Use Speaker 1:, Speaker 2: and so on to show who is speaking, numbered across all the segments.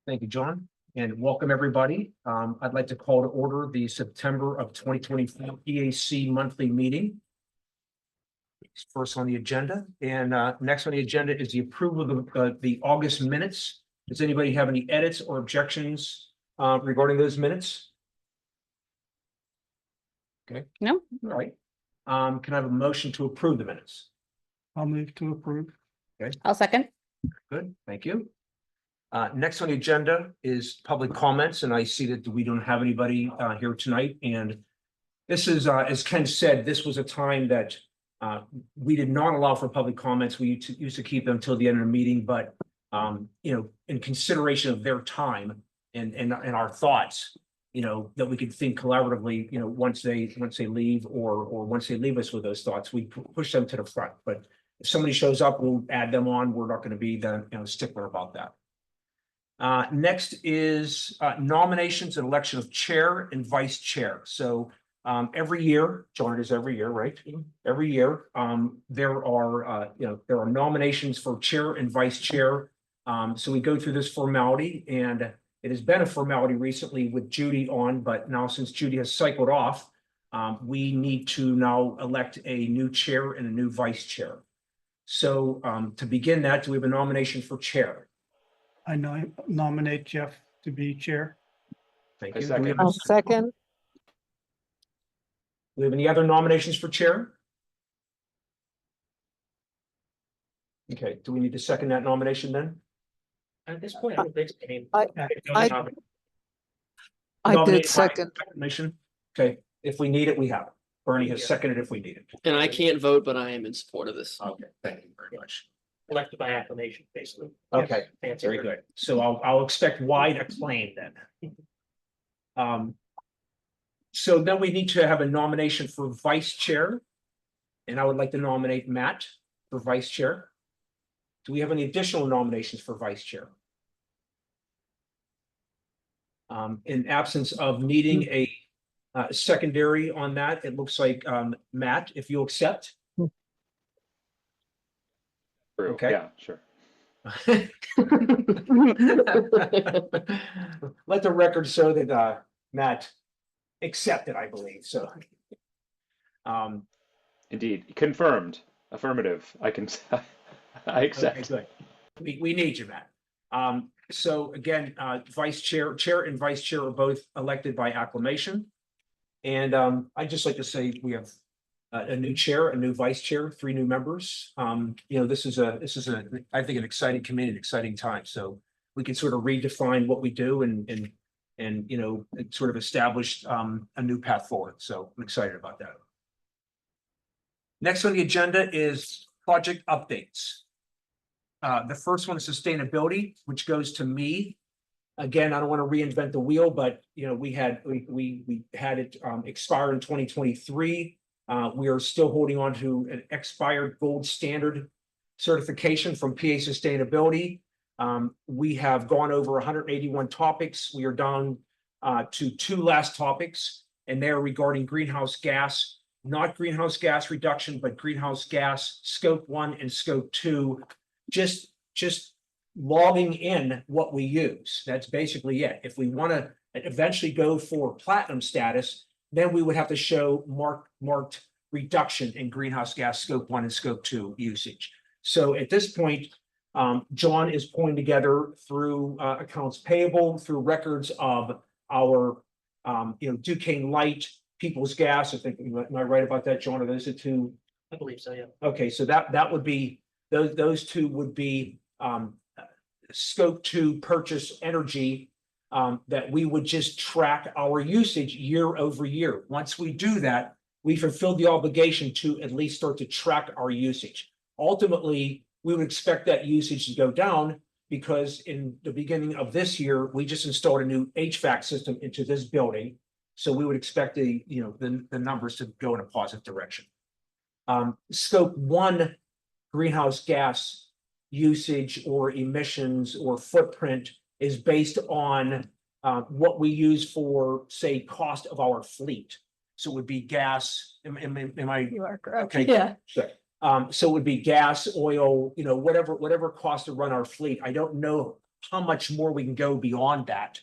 Speaker 1: Thank you, John, and welcome everybody. I'd like to call to order the September of 2024 EAC monthly meeting. First on the agenda, and next on the agenda is the approval of the August minutes. Does anybody have any edits or objections regarding those minutes? Okay.
Speaker 2: No.
Speaker 1: All right. Can I have a motion to approve the minutes?
Speaker 3: I'll move to approve.
Speaker 2: I'll second.
Speaker 1: Good, thank you. Next on the agenda is public comments, and I see that we don't have anybody here tonight. And this is, as Ken said, this was a time that we did not allow for public comments. We used to keep them till the end of the meeting, but in consideration of their time and our thoughts, that we could think collaboratively, once they leave or once they leave us with those thoughts, we push them to the front. But if somebody shows up, we'll add them on. We're not going to be the stickler about that. Next is nominations and election of chair and vice chair. So every year, John, it is every year, right? Every year, there are nominations for chair and vice chair. So we go through this formality, and it has been a formality recently with Judy on, but now since Judy has cycled off, we need to now elect a new chair and a new vice chair. So to begin that, do we have a nomination for chair?
Speaker 3: I nominate Jeff to be chair.
Speaker 1: Thank you.
Speaker 4: I'll second.
Speaker 1: Do we have any other nominations for chair? Okay, do we need to second that nomination then?
Speaker 5: At this point, I don't think so. I mean,
Speaker 4: I
Speaker 1: Nominated
Speaker 4: did
Speaker 1: by
Speaker 4: second.
Speaker 1: acclamation? Okay, if we need it, we have it. Bernie has
Speaker 5: Yeah.
Speaker 1: seconded if we need it.
Speaker 5: and I can't vote, but I am in support of this.
Speaker 1: Okay, thank you very much.
Speaker 5: Elected by acclamation, basically.
Speaker 1: Okay,
Speaker 5: Fancy
Speaker 1: very
Speaker 5: word.
Speaker 1: good. So I'll expect wide acclaim then. So then we need to have a nomination for vice chair. And I would like to nominate Matt for vice chair. Do we have any additional nominations for vice chair? In absence of needing a secondary on that, it looks like Matt, if you accept.
Speaker 6: True.
Speaker 1: Okay.
Speaker 6: Yeah, sure.
Speaker 1: Let the record show that Matt accepted, I believe, so.
Speaker 6: Indeed. Confirmed. Affirmative. I can, I
Speaker 1: Okay,
Speaker 6: accept.
Speaker 1: good. We need you, Matt. So again, chair and vice chair are both elected by acclamation. And I'd just like to say we have a new chair, a new vice chair, 3 new members. This is I think an exciting committee, an exciting time. So we can sort of redefine what we do and sort of establish a new path forward. So I'm excited about that. Next on the agenda is project updates. The first one is sustainability, which goes to me. Again, I don't want to reinvent the wheel, but we had it expire in 2023. We are still holding on to an expired gold standard certification from PA Sustainability. We have gone over 181 topics. We are down to 2 last topics, and they're regarding greenhouse gas, not greenhouse gas reduction, but greenhouse gas scope 1 and scope 2. Just logging in what we use. That's basically it. If we want to eventually go for platinum status, then we would have to show marked reduction in greenhouse gas scope 1 and scope 2 usage. So at this point, John is pulling together through accounts payable, through records of our Duquesne Light, People's Gas. I think, am I right about that, John? Are those the 2?
Speaker 5: I believe so, yeah.
Speaker 1: Okay, so that would be those 2 would be scope 2 purchase energy that we would just track our usage year over year. Once we do that, we fulfilled the obligation to at least start to track our usage. Ultimately, we would expect that usage to go down because in the beginning of this year, we just installed a new HVAC system into this building. So we would expect the numbers to go in a positive direction. Scope 1 greenhouse gas usage or emissions or footprint is based on what we use for, say, cost of our fleet. So it would be gas. Am I?
Speaker 2: You are correct.
Speaker 1: Okay.
Speaker 2: Yeah.
Speaker 1: Sure. So it would be gas, oil, whatever cost to run our fleet. I don't know how much more we can go beyond that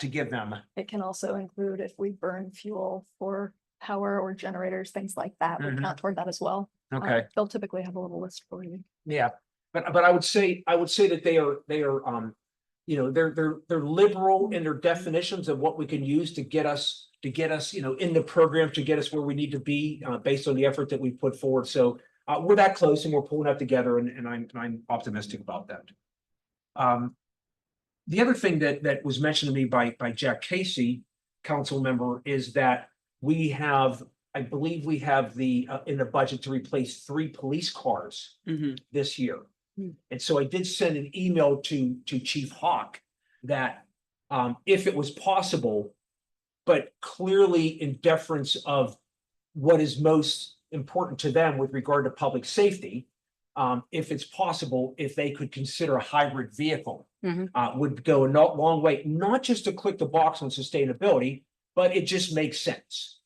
Speaker 1: to give them.
Speaker 4: It can also include if we burn fuel for power or generators, things like that, would
Speaker 1: Mhm.
Speaker 4: count toward that as well.
Speaker 1: Okay.
Speaker 4: They'll typically have a little list for you.
Speaker 1: Yeah, but I would say that they are, you know, they're liberal in their definitions of what we can use to get us, you know, in the program, to get us where we need to be, based on the effort that we put forward. So we're that close and we're pulling that together, and I'm optimistic about that. The other thing that was mentioned to me by Jack Casey, council member, is that we have, I believe we have the in the budget to replace 3 police cars this year. And so I did send an email to Chief Hawk that if it was possible, but clearly in deference of what is most important to them with regard to public safety, if it's possible, if they could consider a hybrid vehicle, would go a long way, not just to click the box on sustainability, but it just makes sense.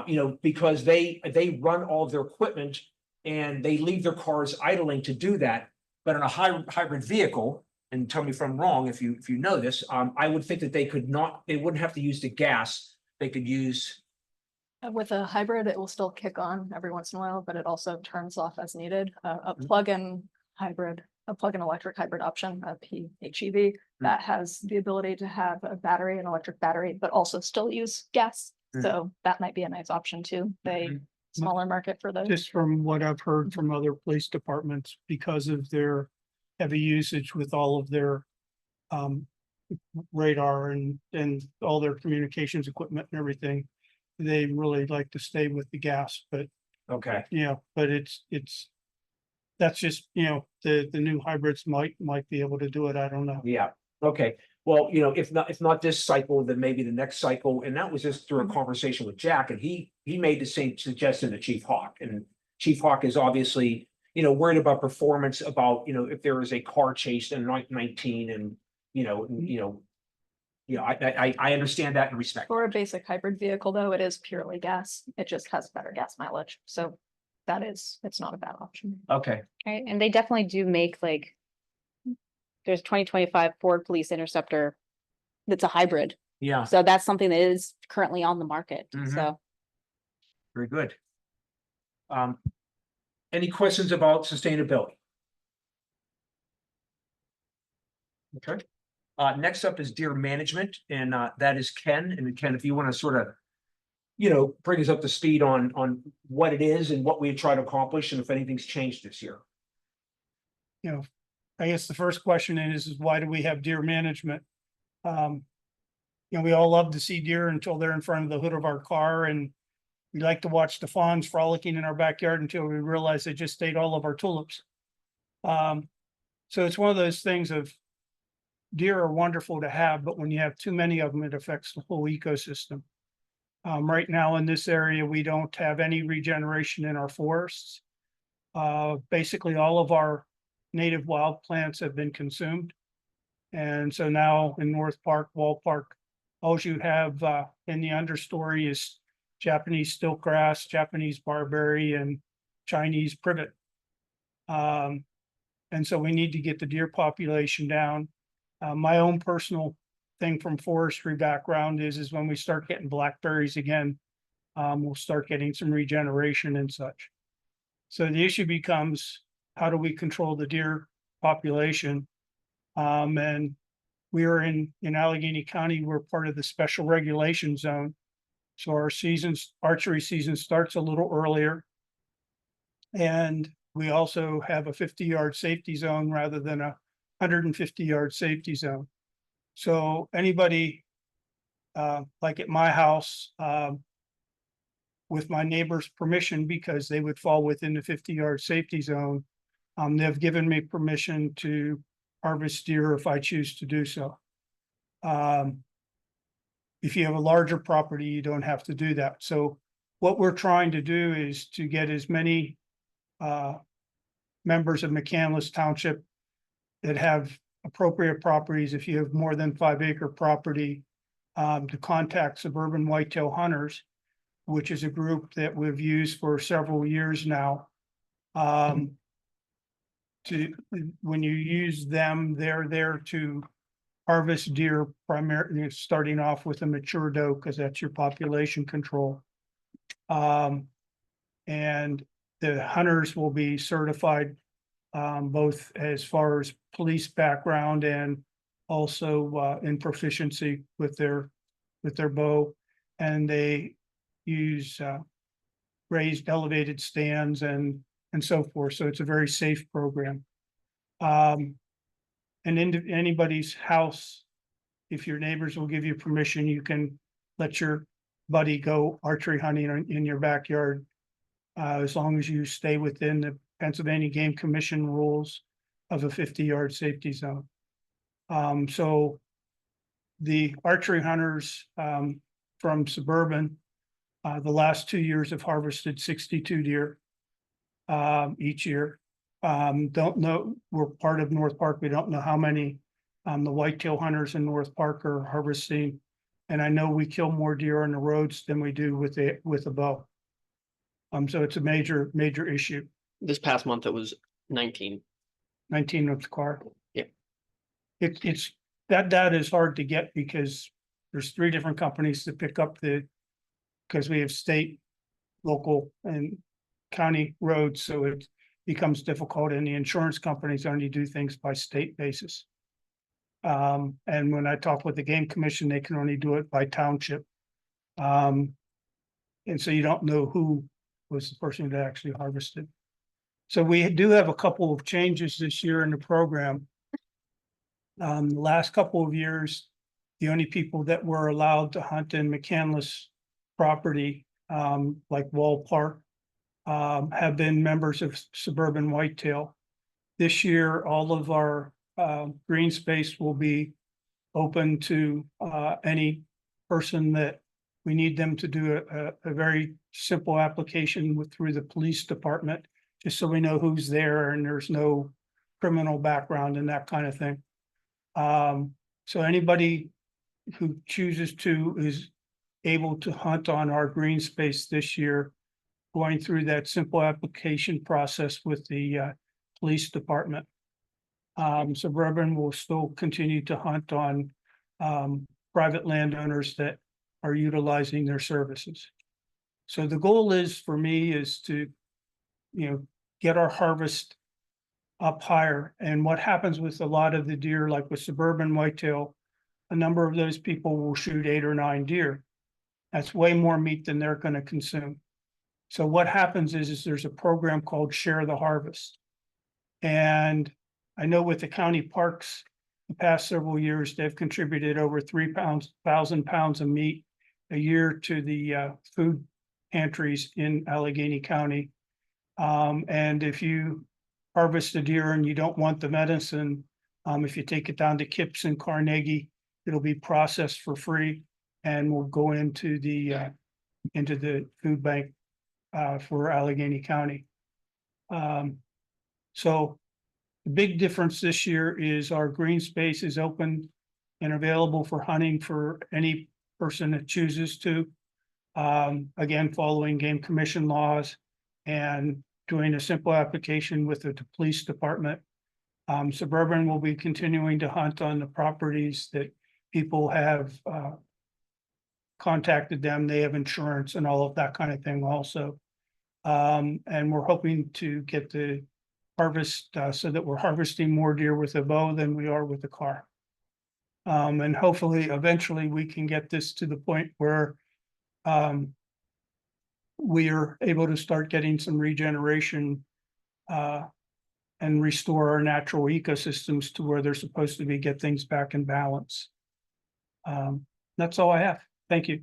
Speaker 1: You know, because they run all of their equipment and they leave their cars idling to do that. But in a hybrid vehicle, and tell me if I'm wrong, if you know this, I would think that they wouldn't have to use the gas. They could use.
Speaker 4: With a hybrid, it will still kick on every once in a while, but it also turns off as needed. A plug-in electric hybrid option, a PHEV, that has the ability to have a battery, an electric battery, but also still use gas. So that might be a nice option too. Smaller market for those.
Speaker 3: Just from what I've heard from other police departments, because of their heavy usage with all of their radar and all their communications equipment and everything, they really like to stay with the gas, but
Speaker 1: Okay.
Speaker 3: yeah, but that's just, you know, the new hybrids might be able to do it. I don't know.
Speaker 1: Yeah, okay. Well, you know, if not this cycle, then maybe the next cycle. And that was just through a conversation with Jack, and he made the same suggestion to Chief Hawk. And Chief Hawk is obviously, you know, worried about performance, about, you know, if there is a car chase in 19 and, I understand that and respect.
Speaker 4: For a basic hybrid vehicle, though, it is purely gas. It just has better gas mileage. So it's not a bad option.
Speaker 1: Okay,
Speaker 2: Right, and they definitely do make like. There's 2025 Ford Police Interceptor. That's a hybrid,
Speaker 1: yeah,
Speaker 2: so that's something that is currently on the market,
Speaker 1: Mhm.
Speaker 2: so.
Speaker 1: very good. Any questions about sustainability? Okay. Next up is deer management, and that is Ken. And Ken, if you want to sort of, you know, bring us up to speed on what it is and what we try to accomplish, and if anything's changed this year.
Speaker 3: You know, I guess the first question is why do we have deer management? You know, we all love to see deer until they're in front of the hood of our car, and we like to watch the fawns frolicking in our backyard until we realize they just ate all of our tulips. So it's one of those things of deer are wonderful to have, but when you have too many of them, it affects the whole ecosystem. Right now in this area, we don't have any regeneration in our forests. Basically all of our native wild plants have been consumed. And so now in North Park, Wall Park, all you have in the understory is Japanese stiltgrass, Japanese barberry, and Chinese privet. And so we need to get the deer population down. My own personal thing from forestry background is when we start getting blackberries again, we'll start getting some regeneration and such. So the issue becomes, how do we control the deer population? And we are in Allegheny County, we're part of the special regulation zone. So our archery season starts a little earlier. And we also have a 50-yard safety zone rather than a 150-yard safety zone. So anybody, like at my house, with my neighbor's permission, because they would fall within the 50-yard safety zone, they've given me permission to harvest deer if I choose to do so. If you have a larger property, you don't have to do that. So what we're trying to do is to get as many members of McCandless Township that have appropriate properties, if you have more than 5-acre property, to contact Suburban Whitetail Hunters, which is a group that we've used for several years now. When you use them, they're there to harvest deer primarily, starting off with a mature doe, because that's your population control. And the hunters will be certified both as far as police background and also in proficiency with their bow. And they use raised elevated stands and so forth. So it's a very safe program. And into anybody's house, if your neighbors will give you permission, you can let your buddy go archery hunting in your backyard. As long as you stay within the Pennsylvania Game Commission rules of a 50-yard safety zone. So the archery hunters from Suburban, the last 2 years have harvested 62 deer each year. Don't know, we're part of North Park. We don't know how many the whitetail hunters in North Park are harvesting. And I know we kill more deer on the roads than we do with a bow. So it's a major issue.
Speaker 5: This past month it was 19.
Speaker 3: 19 of the car.
Speaker 5: Yeah.
Speaker 3: It's that data is hard to get because there's 3 different companies that pick up because we have state, local and county roads, so it becomes difficult, and the insurance companies only do things by state basis. And when I talk with the Game Commission, they can only do it by township. And so you don't know who was the person that actually harvested. So we do have a couple of changes this year in the program. The last couple of years, the only people that were allowed to hunt in McCandless property, like Wall Park, have been members of Suburban Whitetail. This year, all of our green space will be open to any person that we need them to do a very simple application through the police department, just so we know who's there and there's no criminal background and that kind of thing. So anybody who chooses to is able to hunt on our green space this year, going through that simple application process with the police department. Suburban will still continue to hunt on private landowners that are utilizing their services. So the goal is for me is to, get our harvest up higher. And what happens with a lot of the deer, like with Suburban Whitetail, a number of those people will shoot 8 or 9 deer. That's way more meat than they're going to consume. So what happens is there's a program called Share the Harvest. And I know with the county parks, the past several years, they've contributed over 3,000 pounds of meat a year to the food pantries in Allegheny County. And if you harvest a deer and you don't want the medicine, if you take it down to Kips and Carnegie, it'll be processed for free and will go into the food bank for Allegheny County. So the big difference this year is our green space is open and available for hunting for any person that chooses to. Again, following Game Commission laws and doing a simple application with the police department. Suburban will be continuing to hunt on the properties that people have contacted them. They have insurance and all of that kind of thing also. And we're hoping to get the harvest so that we're harvesting more deer with a bow than we are with a car. And hopefully, eventually, we can get this to the point where we are able to start getting some regeneration and restore our natural ecosystems to where they're supposed to be, get things back in balance. That's all I have. Thank you.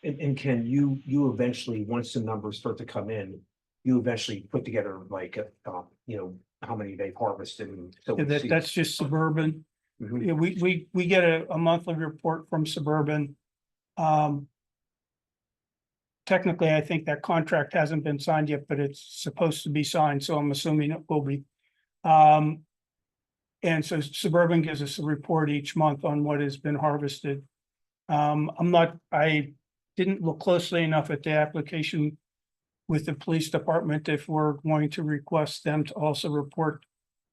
Speaker 1: And Ken, you eventually, once the numbers start to come in, you eventually put together like, how many they've harvested. And so we see-
Speaker 3: That's just Suburban.
Speaker 1: Mhm.
Speaker 3: Yeah, we get a monthly report from Suburban. Technically, I think that contract hasn't been signed yet, but it's supposed to be signed, so I'm assuming it will be. And so Suburban gives us a report each month on what has been harvested. I didn't look closely enough at the application with the police department if we're going to request them to also report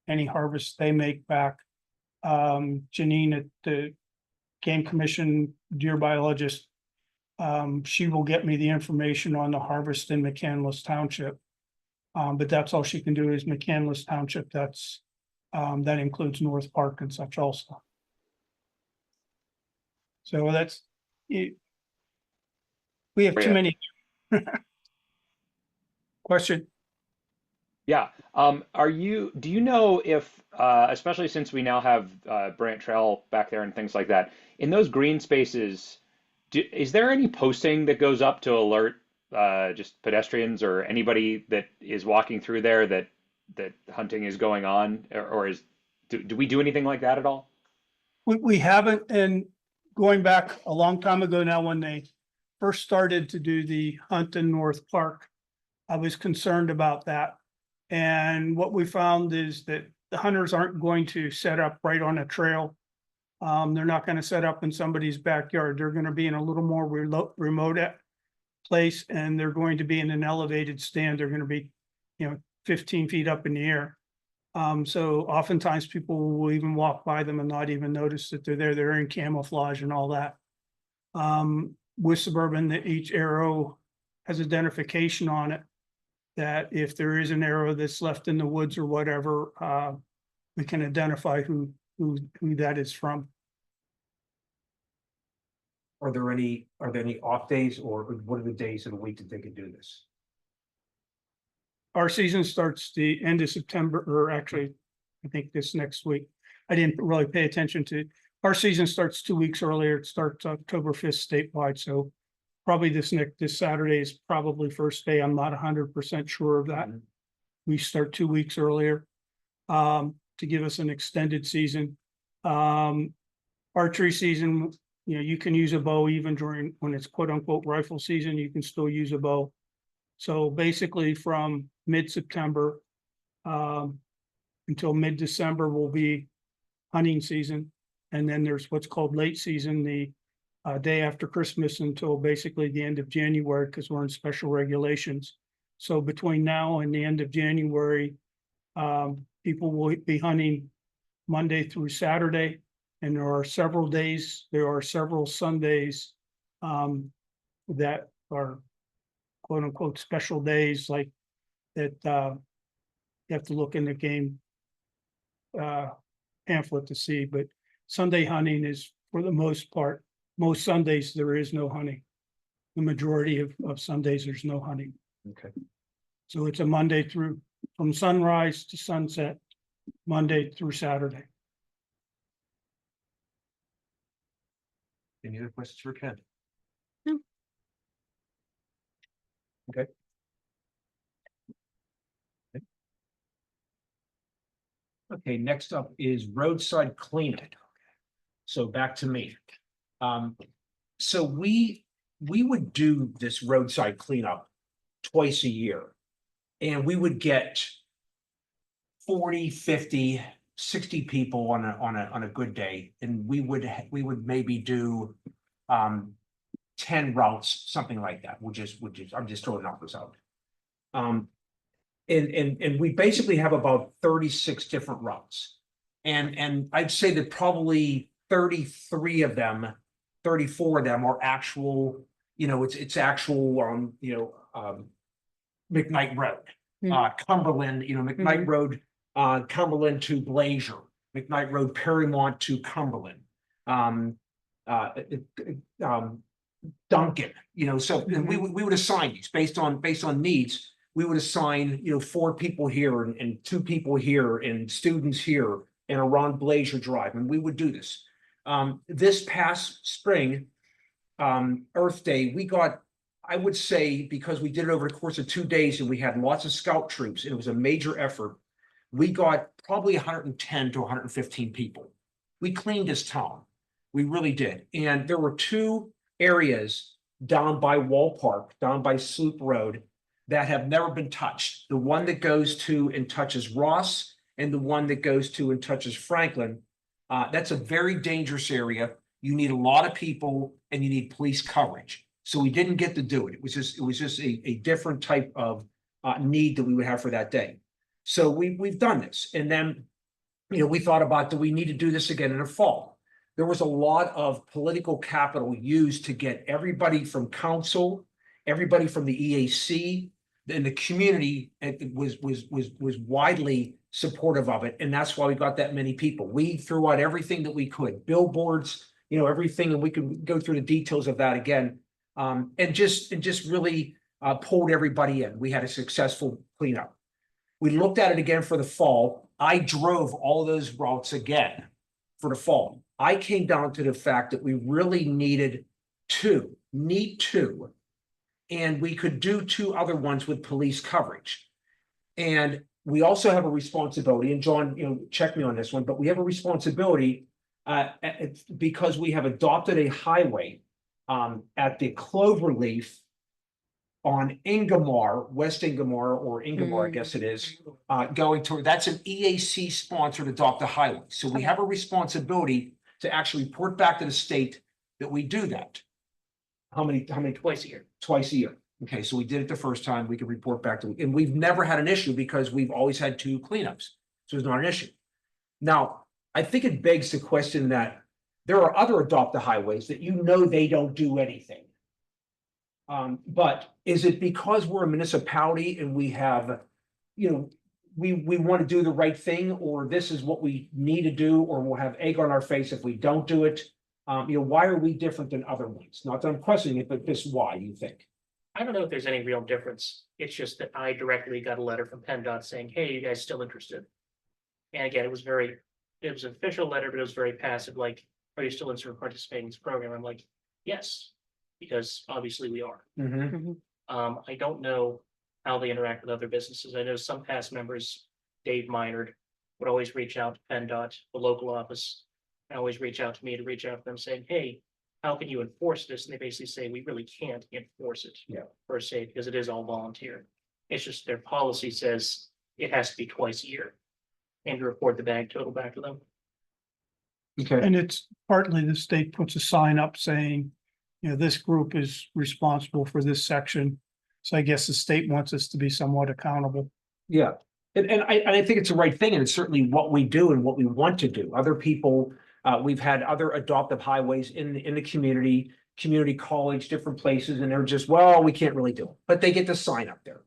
Speaker 3: any harvest they make back. Janine at the Game Commission deer biologist. She will get me the information on the harvest in McCandless Township. But that's all she can do is McCandless Township. That's, that includes North Park and such also. So that's it. We have too
Speaker 6: Yeah.
Speaker 3: many. Question.
Speaker 6: Yeah. Do you know if, especially since we now have Brant Trail back there and things like that, in those green spaces, is there any posting that goes up to alert just pedestrians or anybody that is walking through there that hunting is going on, or do we do anything like that at all?
Speaker 3: We haven't, and going back a long time ago now, when they first started to do the hunt in North Park, I was concerned about that. And what we found is that the hunters aren't going to set up right on a trail. They're not going to set up in somebody's backyard. They're going to be in a little more remote place, and they're going to be in an elevated stand. They're going to be, 15 feet up in the air. So oftentimes people will even walk by them and not even notice that they're there. They're in camouflage and all that. With Suburban, that each arrow has identification on it, that if there is an arrow that's left in the woods or whatever, we can identify who that is from.
Speaker 1: Are there any off days, or what are the days of the week that they could do this?
Speaker 3: Our season starts the end of September, or actually, I think this next week. I didn't really pay attention to, our season starts 2 weeks earlier. It starts October 5th statewide, so probably this Saturday is probably first day. I'm not 100% sure of that. We start 2 weeks earlier to give us an extended season. Archery season, you can use a bow even during when it's quote unquote rifle season. You can still use a bow. So basically from mid-September until mid-December will be hunting season. And then there's what's called late season, the day after Christmas until basically the end of January, because we're in special regulations. So between now and the end of January, people will be hunting Monday through Saturday. And there are several Sundays that are quote unquote special days, like that you have to look in the game pamphlet to see. But Sunday hunting is, for the most part, most Sundays there is no hunting. The majority of Sundays there's no hunting.
Speaker 1: Okay.
Speaker 3: So it's a Monday through, from sunrise to sunset, Monday through Saturday.
Speaker 1: Any other questions for Ken?
Speaker 2: No.
Speaker 1: Okay. Okay, next up is roadside cleanup. So back to me. So we would do this roadside cleanup twice a year. And we would get 40, 50, 60 people on a good day. And we would maybe do 10 routes, something like that. I'm just throwing numbers out. And we basically have about 36 different routes. And I'd say that probably 33 of them, 34 of them are actual, it's actual McKnight Road, Cumberland, McKnight Road, Cumberland to Blazier, McKnight Road, Perrymont to Cumberland, Duncan, so and we would assign these based on needs. We would assign, 4 people here and 2 people here and students here and around Blazier Drive, and we would do this. This past spring, Earth Day, we got, I would say, because we did it over the course of 2 days and we had lots of scout troops, and it was a major effort, we got probably 110 to 115 people. We cleaned this town. We really did. And there were 2 areas down by Wall Park, down by Sloop Road, that have never been touched. The one that goes to and touches Ross, and the one that goes to and touches Franklin. That's a very dangerous area. You need a lot of people and you need police coverage. So we didn't get to do it. It was just a different type of need that we would have for that day. So we've done this. And then we thought about, do we need to do this again in the fall? There was a lot of political capital used to get everybody from council, everybody from the EAC, and the community was widely supportive of it, and that's why we got that many people. We threw out everything that we could, billboards, everything, and we could go through the details of that again. And just really pulled everybody in. We had a successful cleanup. We looked at it again for the fall. I drove all those routes again for the fall. I came down to the fact that we really need two, and we could do two other ones with police coverage. And we also have a responsibility, and John, check me on this one, but we have a responsibility because we have adopted a highway at the Cloverleaf on Ingomar, West Ingomar, or Ingomar, I guess it is, going toward, that's an EAC sponsored adopt a highway. So we have a responsibility to actually report back to the state that we do that. How many? Twice a year. Twice a year. Okay, so we did it the first time, we could report back to, and we've never had an issue because we've always had two cleanups. So it's not an issue. Now, I think it begs the question that there are other adopt a highways that they don't do anything. But is it because we're a municipality and we have, we want to do the right thing, or this is what we need to do, or we'll have egg on our face if we don't do it? Why are we different than other ones? Not that I'm questioning it, but just why, you think?
Speaker 7: I don't know if there's any real difference. It's just that I directly got a letter from PennDOT saying, hey, you guys still interested? And again, it was an official letter, but it was very passive, like, are you still interested in participating in this program? I'm like, yes, because obviously we are. I don't know how they interact with other businesses. I know some past members, Dave Minard, would always reach out to PennDOT, the local office, and always reach out to me to reach out to them saying, hey, how can you enforce this? And they basically say, we really can't enforce it per se, because it is all volunteer. It's just their policy says it has to be twice a year and to report the bag total back to them.
Speaker 1: Okay.
Speaker 3: And it's partly the state puts a sign up saying, this group is responsible for this section. So I guess the state wants us to be somewhat accountable.
Speaker 1: Yeah, and I think it's the right thing, and it's certainly what we do and what we want to do. Other people, we've had other adoptive highways in the community college, different places, and they're just, well, we can't really do it, but they get the sign up there.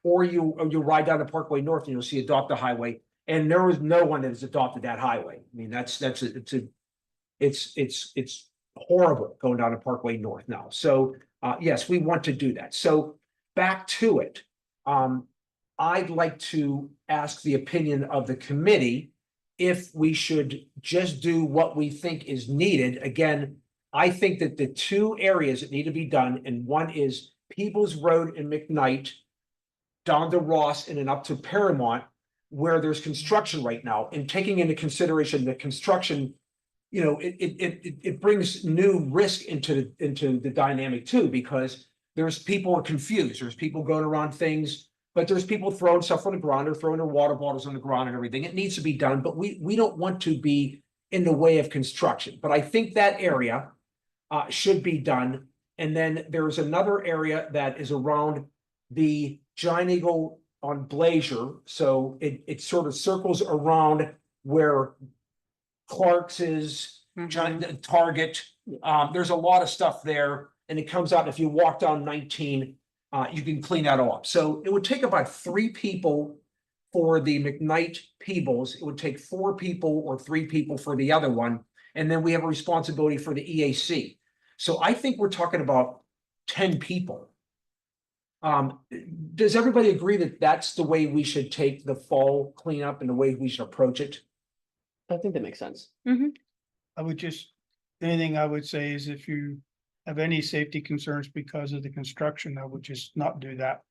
Speaker 1: Or you ride down the Parkway North and you'll see adopt a highway, and there was no one that has adopted that highway. I mean, it's horrible going down the Parkway North now. So yes, we want to do that. So back to it. I'd like to ask the opinion of the committee if we should just do what we think is needed. Again, I think that the two areas that need to be done, and one is Peebles Road in McKnight, down to Ross and then up to Paramount, where there's construction right now, and taking into consideration the construction, it brings new risk into the dynamic too, because there's people are confused. There's people going around things, but there's people throwing stuff on the ground or throwing their water bottles on the ground and everything. It needs to be done, but we don't want to be in the way of construction. But I think that area should be done. And then there's another area that is around the Giant Eagle on Blazier. So it sort of circles around where Clark's is, Giant Target. There's a lot of stuff there, and it comes out. If you walk down 19, you can clean that all up. So it would take about 3 people for the McKnight Peebles. It would take 4 people or 3 people for the other one, and then we have a responsibility for the EAC. So I think we're talking about 10 people. Does everybody agree that that's the way we should take the fall cleanup and the way we should approach it?
Speaker 5: I think that makes sense.
Speaker 3: Anything I would say is if you have any safety concerns because of the construction, I would just not do that.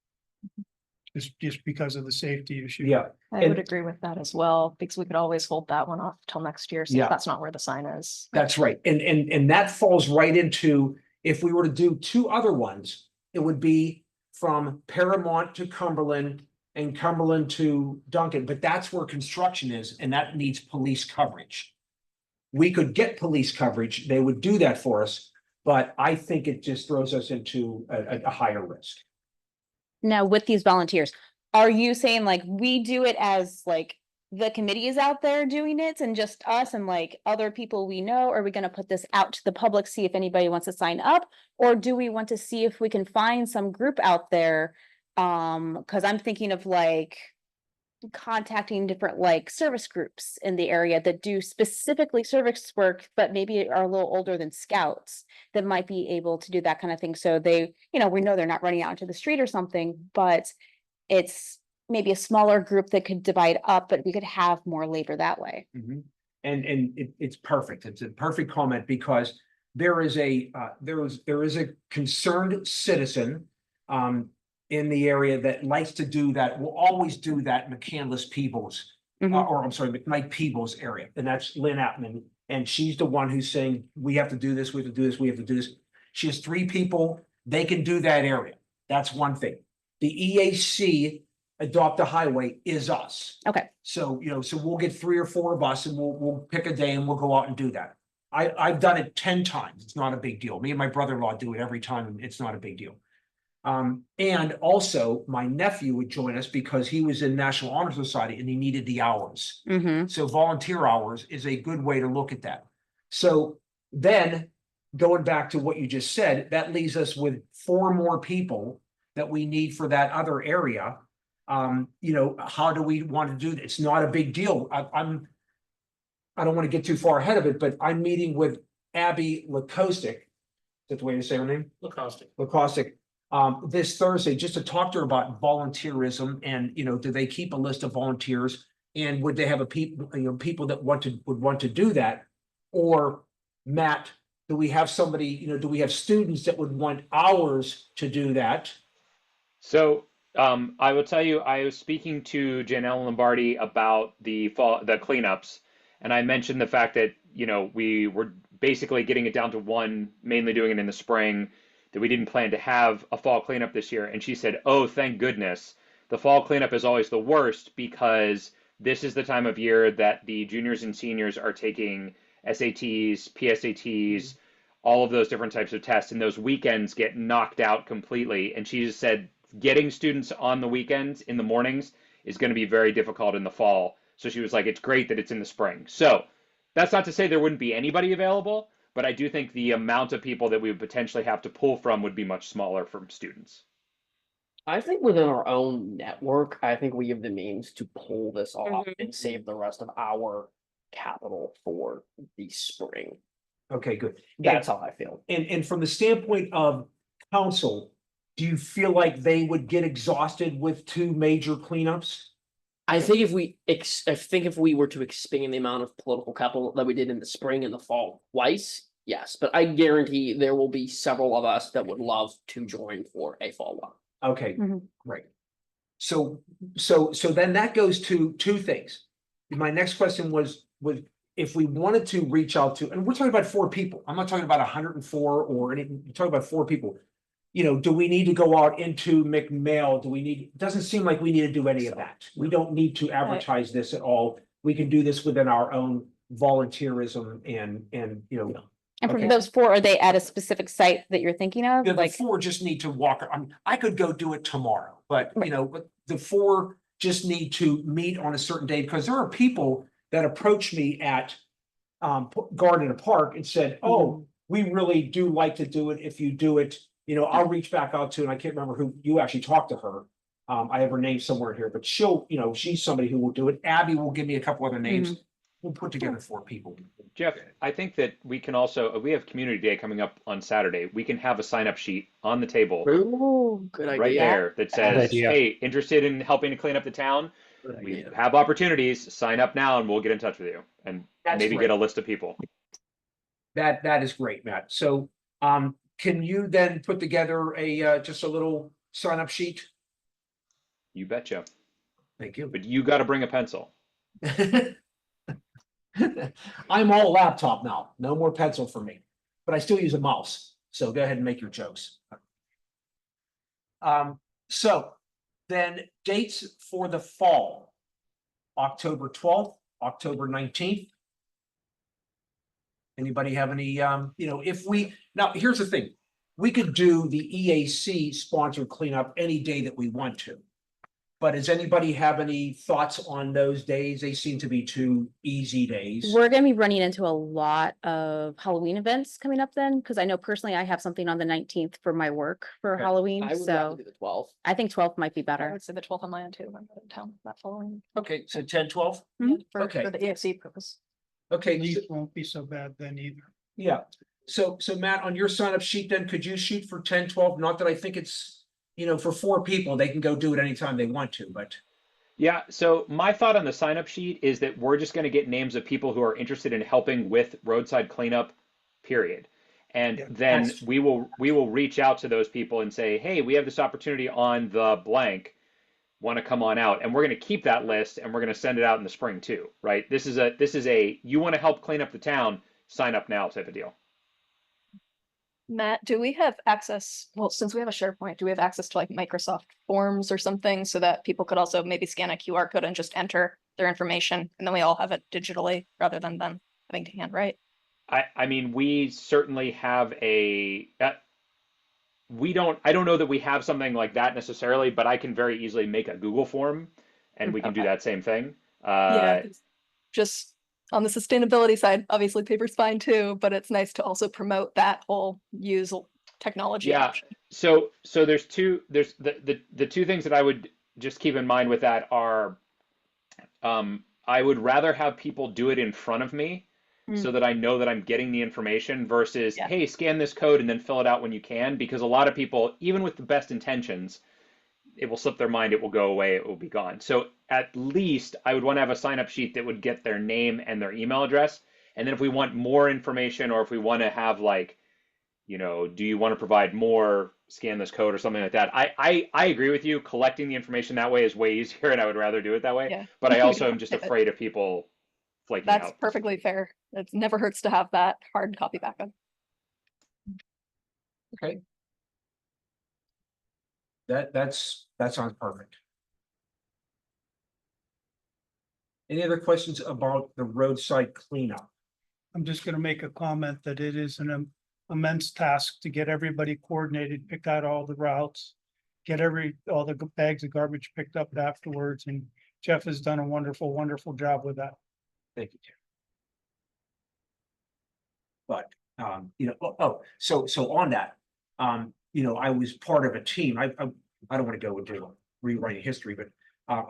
Speaker 3: Just because of the safety issue.
Speaker 1: Yeah.
Speaker 4: I would agree with that as well, because we could always hold that one off till next year, since
Speaker 1: Yeah.
Speaker 4: that's not where the sign is.
Speaker 1: That's right. And that falls right into, if we were to do 2 other ones, it would be from Paramount to Cumberland and Cumberland to Duncan, but that's where construction is, and that needs police coverage. We could get police coverage. They would do that for us, but I think it just throws us into a higher risk.
Speaker 2: Now, with these volunteers, are you saying like we do it as like the committee is out there doing it and just us and like other people we know? Are we gonna put this out to the public, see if anybody wants to sign up? Or do we want to see if we can find some group out there? Cause I'm thinking of like contacting different like service groups in the area that do specifically service work, but maybe are a little older than scouts that might be able to do that kind of thing. So they, we know they're not running out into the street or something, but it's maybe a smaller group that could divide up, but we could have more labor that way.
Speaker 1: Mhm. And it's perfect. It's a perfect comment because there is a concerned citizen in the area that likes to do that, will always do that McCandless Peebles,
Speaker 2: Mhm.
Speaker 1: or I'm sorry, McKnight Peebles area, and that's Lynn Atman. And she's the one who's saying, we have to do this, we have to do this, we have to do this. She has 3 people, they can do that area. That's one thing. The EAC Adopt a Highway is us.
Speaker 2: Okay.
Speaker 1: So, so we'll get 3 or 4 of us and we'll pick a day and we'll go out and do that. I've done it 10 times. It's not a big deal. Me and my brother-in-law do it every time and it's not a big deal. And also my nephew would join us because he was in National Honor Society and he needed the hours.
Speaker 2: Mm-hmm.
Speaker 1: So volunteer hours is a good way to look at that. So then going back to what you just said, that leaves us with 4 more people that we need for that other area. How do we want to do this? It's not a big deal. I don't want to get too far ahead of it, but I'm meeting with Abby Lacoste. Is that the way to say her name? Lacoste. This Thursday, just to talk to her about volunteerism and, do they keep a list of volunteers? And would they have people that would want to do that? Or Matt, do we have somebody, do we have students that would want hours to do that?
Speaker 6: So I will tell you, I was speaking to Janelle Lombardi about the cleanups, and I mentioned the fact that, we were basically getting it down to 1, mainly doing it in the spring, that we didn't plan to have a fall cleanup this year. And she said, oh, thank goodness. The fall cleanup is always the worst because this is the time of year that the juniors and seniors are taking SATs, PSATs, all of those different types of tests, and those weekends get knocked out completely. And she just said, getting students on the weekends in the mornings is going to be very difficult in the fall. So she was like, it's great that it's in the spring. So that's not to say there wouldn't be anybody available, but I do think the amount of people that we would potentially have to pull from would be much smaller from students.
Speaker 5: I think within our own network, I think we have the means to pull this off and save the rest of our capital for the spring.
Speaker 1: Okay, good.
Speaker 5: That's how I feel.
Speaker 1: And from the standpoint of council, do you feel like they would get exhausted with 2 major cleanups?
Speaker 5: I think if we were to expand the amount of political capital that we did in the spring and the fall twice, yes, but I guarantee there will be several of us that would love to join for a fall one.
Speaker 1: Okay,
Speaker 2: Mhm.
Speaker 1: great. So then that goes to 2 things. My next question was if we wanted to reach out to, and we're talking about 4 people. I'm not talking about 104 or anything. We're talking about 4 people. Do we need to go out into McMail? It doesn't seem like we need to do any of that. We don't need to advertise this at all. We can do this within our own volunteerism and.
Speaker 2: And for
Speaker 1: Okay.
Speaker 2: those 4, are they at a specific site that you're thinking of?
Speaker 1: The
Speaker 2: Like,
Speaker 1: 4 just need to walk. I could go do it tomorrow, but
Speaker 2: Right.
Speaker 1: but the 4 just need to meet on a certain day because there are people that approach me at Garden Park and said, "Oh, we really do like to do it. If you do it, I'll reach back out to." And I can't remember who you actually talked to her. I have her name somewhere here, but she's somebody who will do it. Abby will give me a couple other names. We'll put together 4 people.
Speaker 6: Jeff, I think that we can also, we have Community Day coming up on Saturday. We can have a sign-up sheet on the table
Speaker 5: Ooh, good idea.
Speaker 6: right there that says,
Speaker 8: idea.
Speaker 6: hey, interested in helping to clean up the town?
Speaker 5: Good
Speaker 6: We
Speaker 5: idea.
Speaker 6: have opportunities. Sign up now and we'll get in touch with you and
Speaker 1: That's
Speaker 6: maybe
Speaker 1: great.
Speaker 6: get a list of people.
Speaker 1: That is great, Matt. So can you then put together just a little sign-up sheet?
Speaker 6: You betcha.
Speaker 1: Thank you.
Speaker 6: But you got to bring a pencil.
Speaker 1: I'm all laptop now. No more pencil for me, but I still use a mouse. So go ahead and make your jokes. So then dates for the fall, October 12th, October 19th. Anybody have any, now here's the thing. We could do the EAC sponsored cleanup any day that we want to. But does anybody have any thoughts on those days? They seem to be two easy days.
Speaker 2: We're gonna be running into a lot of Halloween events coming up then, because I know personally I have something on the 19th for my work for
Speaker 1: Okay.
Speaker 2: Halloween,
Speaker 5: I would rather
Speaker 2: so
Speaker 5: do the 12th.
Speaker 2: I think 12th might be
Speaker 4: I
Speaker 2: better.
Speaker 4: would say the 12th on my end too. I'm out of town that following.
Speaker 1: Okay, so 10, 12?
Speaker 2: Mhm.
Speaker 1: Okay.
Speaker 4: For the ESC purpose.
Speaker 1: Okay,
Speaker 3: These won't be so bad then either.
Speaker 1: yeah. So Matt, on your sign up sheet then, could you shoot for 10, 12? Not that I think it's, for 4 people, they can go do it anytime they want to, but.
Speaker 6: Yeah, so my thought on the sign up sheet is that we're just going to get names of people who are interested in helping with roadside cleanup, period. And
Speaker 3: Yeah,
Speaker 6: then
Speaker 1: that's-
Speaker 6: we will reach out to those people and say, hey, we have this opportunity on the blank. Want to come on out? And we're going to keep that list and we're going to send it out in the spring too, right? This is a you want to help clean up the town, sign up now type of deal.
Speaker 4: Matt, do we have access, well, since we have a SharePoint, do we have access to like Microsoft Forms or something so that people could also maybe scan a QR code and just enter their information and then we all have it digitally rather than them having to handwrite?
Speaker 6: I mean, we certainly have I don't know that we have something like that necessarily, but I can very easily make a Google form and we can do
Speaker 4: Okay.
Speaker 6: that same thing.
Speaker 4: Yeah, 'cause just on the sustainability side, obviously paper's fine too, but it's nice to also promote that whole use technology
Speaker 6: Yeah.
Speaker 4: option.
Speaker 6: So there's the two things that I would just keep in mind with that are I would rather have people do it in front of me so that I know that I'm getting the information versus,
Speaker 4: Yeah.
Speaker 6: hey, scan this code and then fill it out when you can, because a lot of people, even with the best intentions, it will slip their mind, it will go away, it will be gone. So at least I would want to have a sign up sheet that would get their name and their email address. And then if we want more information or if we want to have like, do you want to provide more, scan this code or something like that. I agree with you. Collecting the information that way is way easier and I would rather do it that way.
Speaker 4: Yeah.
Speaker 6: But I
Speaker 4: We
Speaker 6: also
Speaker 4: can
Speaker 6: am just
Speaker 4: pivot.
Speaker 6: afraid of people flaking
Speaker 4: That's
Speaker 6: out.
Speaker 4: perfectly fair. It never hurts to have that hard copy backup.
Speaker 1: Okay. That sounds perfect. Any other questions about the roadside cleanup?
Speaker 3: I'm just gonna make a comment that it is an immense task to get everybody coordinated, pick out all the routes. Get all the bags of garbage picked up afterwards, and Jeff has done a wonderful, wonderful job with that.
Speaker 1: Thank you, Tim. But, so on that, I was part of a team. I don't want to go into rewriting history, but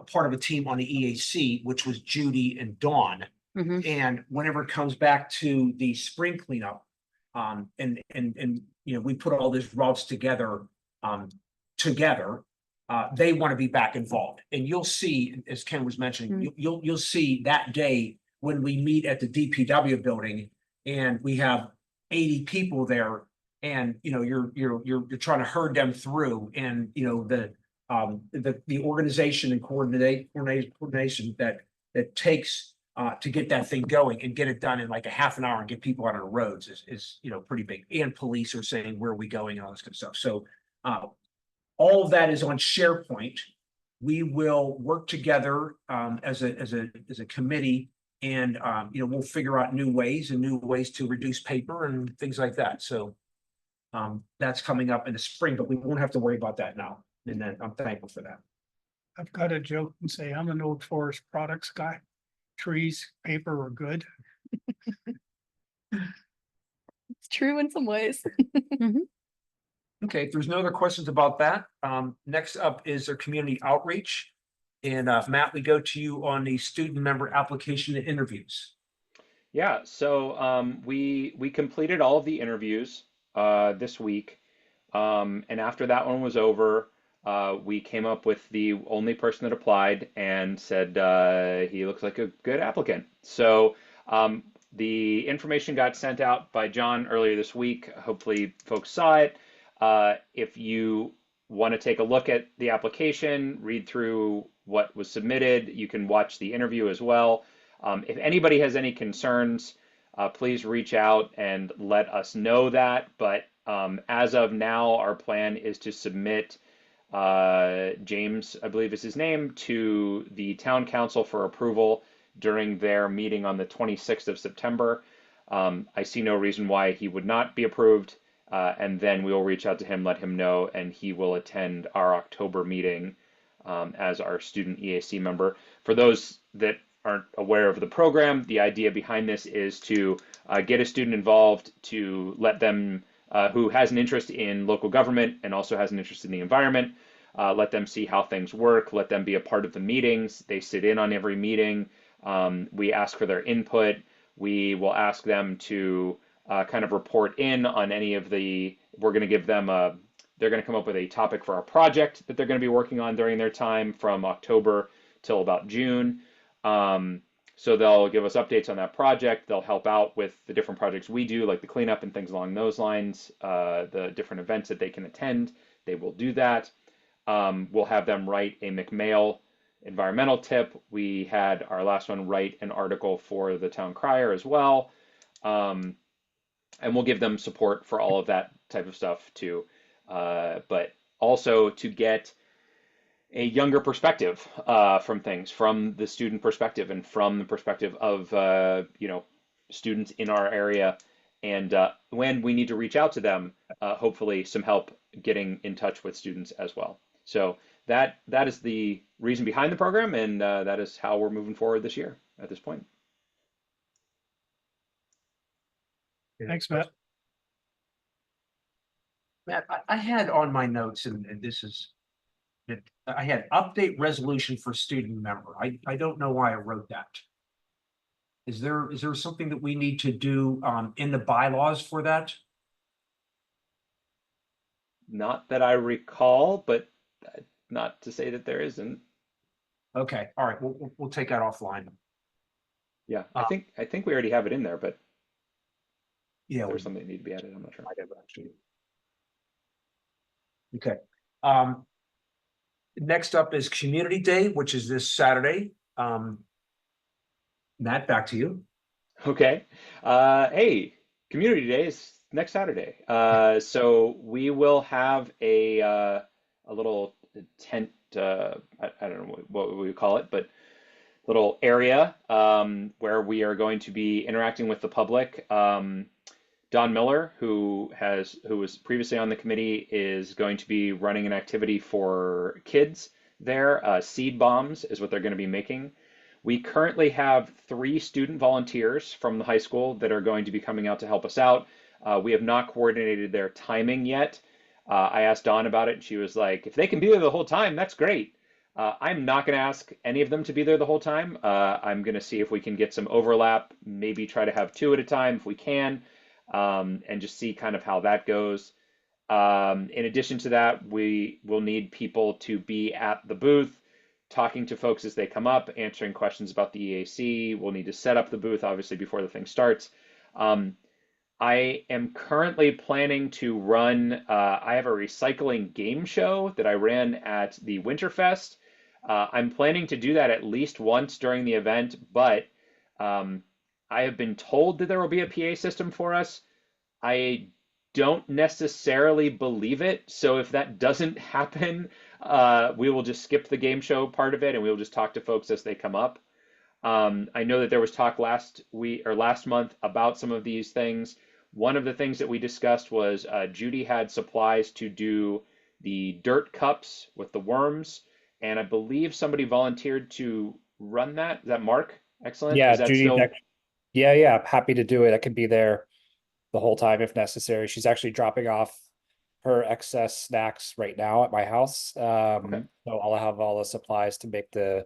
Speaker 1: part of a team on the EAC, which was Judy and Dawn.
Speaker 2: Mhm.
Speaker 1: And whenever it comes back to the spring cleanup, and we put all these routes together, they want to be back involved. And you'll see, as Ken was mentioning, you'll see that day when we meet at the DPW building and we have 80 people there, and you're trying to herd them through, and the organization and coordination that takes to get that thing going and get it done in like a half an hour and get people out on the roads is pretty big. And police are saying, where are we going, and all this kind of stuff. So all of that is on SharePoint. We will work together as a committee, and we'll figure out new ways to reduce paper and things like that. So that's coming up in the spring, but we won't have to worry about that now. And then I'm thankful for that.
Speaker 3: I've got to joke and say I'm an old forest products guy. Trees, paper are good.
Speaker 4: It's true in some ways.
Speaker 1: Okay, if there's no other questions about that, next up is our community outreach. And Matt, we go to you on the student member application and interviews.
Speaker 6: Yeah, so we completed all of the interviews this week, and after that one was over, we came up with the only person that applied and said he looks like a good applicant. So the information got sent out by John earlier this week. Hopefully, folks saw it. If you want to take a look at the application, read through what was submitted, you can watch the interview as well. If anybody has any concerns, please reach out and let us know that. But as of now, our plan is to submit James, I believe is his name, to the town council for approval during their meeting on the 26th of September. I see no reason why he would not be approved. And then we will reach out to him, let him know, and he will attend our October meeting as our student EAC member. For those that aren't aware of the program, the idea behind this is to get a student involved, to let them, who has an interest in local government and also has an interest in the environment, let them see how things work, let them be a part of the meetings. They sit in on every meeting. We ask for their input. We will ask them to kind of report in on any of the, we're going to give them they're going to come up with a topic for our project that they're going to be working on during their time from October till about June. So they'll give us updates on that project. They'll help out with the different projects we do, like the cleanup and things along those lines, the different events that they can attend. They will do that. We'll have them write a McMail environmental tip. We had our last one write an article for the Town Crier as well. And we'll give them support for all of that type of stuff too. But also to get a younger perspective from things, from the student perspective and from the perspective of students in our area. And when we need to reach out to them, hopefully some help getting in touch with students as well. So that is the reason behind the program, and that is how we're moving forward this year at this point.
Speaker 3: Thanks, Matt.
Speaker 1: Matt, I had on my notes, and this is, I had update resolution for student member. I don't know why I wrote that. Is there something that we need to do in the bylaws for that?
Speaker 6: Not that I recall, but not to say that there isn't.
Speaker 1: Okay, all right, we'll take that offline.
Speaker 6: Yeah, I think we already have it in there, but
Speaker 1: Yeah,
Speaker 6: there's something that need to be added. I'm not sure.
Speaker 1: might have actually. Okay. Next up is Community Day, which is this Saturday. Matt, back to you.
Speaker 6: Okay. Hey, Community Day is next Saturday. So we will have a little tent. I don't know what we call it, but little area where we are going to be interacting with the public. Don Miller, who was previously on the committee, is going to be running an activity for kids there. Seed bombs is what they're going to be making. We currently have 3 student volunteers from the high school that are going to be coming out to help us out. We have not coordinated their timing yet. I asked Dawn about it, and she was like, if they can be there the whole time, that's great. I'm not going to ask any of them to be there the whole time. I'm going to see if we can get some overlap, maybe try to have 2 at a time if we can, and just see kind of how that goes. In addition to that, we will need people to be at the booth, talking to folks as they come up, answering questions about the EAC. We'll need to set up the booth, obviously, before the thing starts. I am currently planning to run, I have a recycling game show that I ran at the Winterfest. I'm planning to do that at least once during the event, but I have been told that there will be a PA system for us. I don't necessarily believe it. So if that doesn't happen, we will just skip the game show part of it and we'll just talk to folks as they come up. I know that there was talk last month about some of these things. One of the things that we discussed was Judy had supplies to do the dirt cups with the worms, and I believe somebody volunteered to run that. Is that Mark? Excellent.
Speaker 8: Yeah,
Speaker 6: Is that
Speaker 8: Judy.
Speaker 6: still...
Speaker 8: Yeah, happy to do it. I can be there the whole time if necessary. She's actually dropping off her excess snacks right now at my house.
Speaker 6: Okay.
Speaker 8: So I'll have all the supplies to make I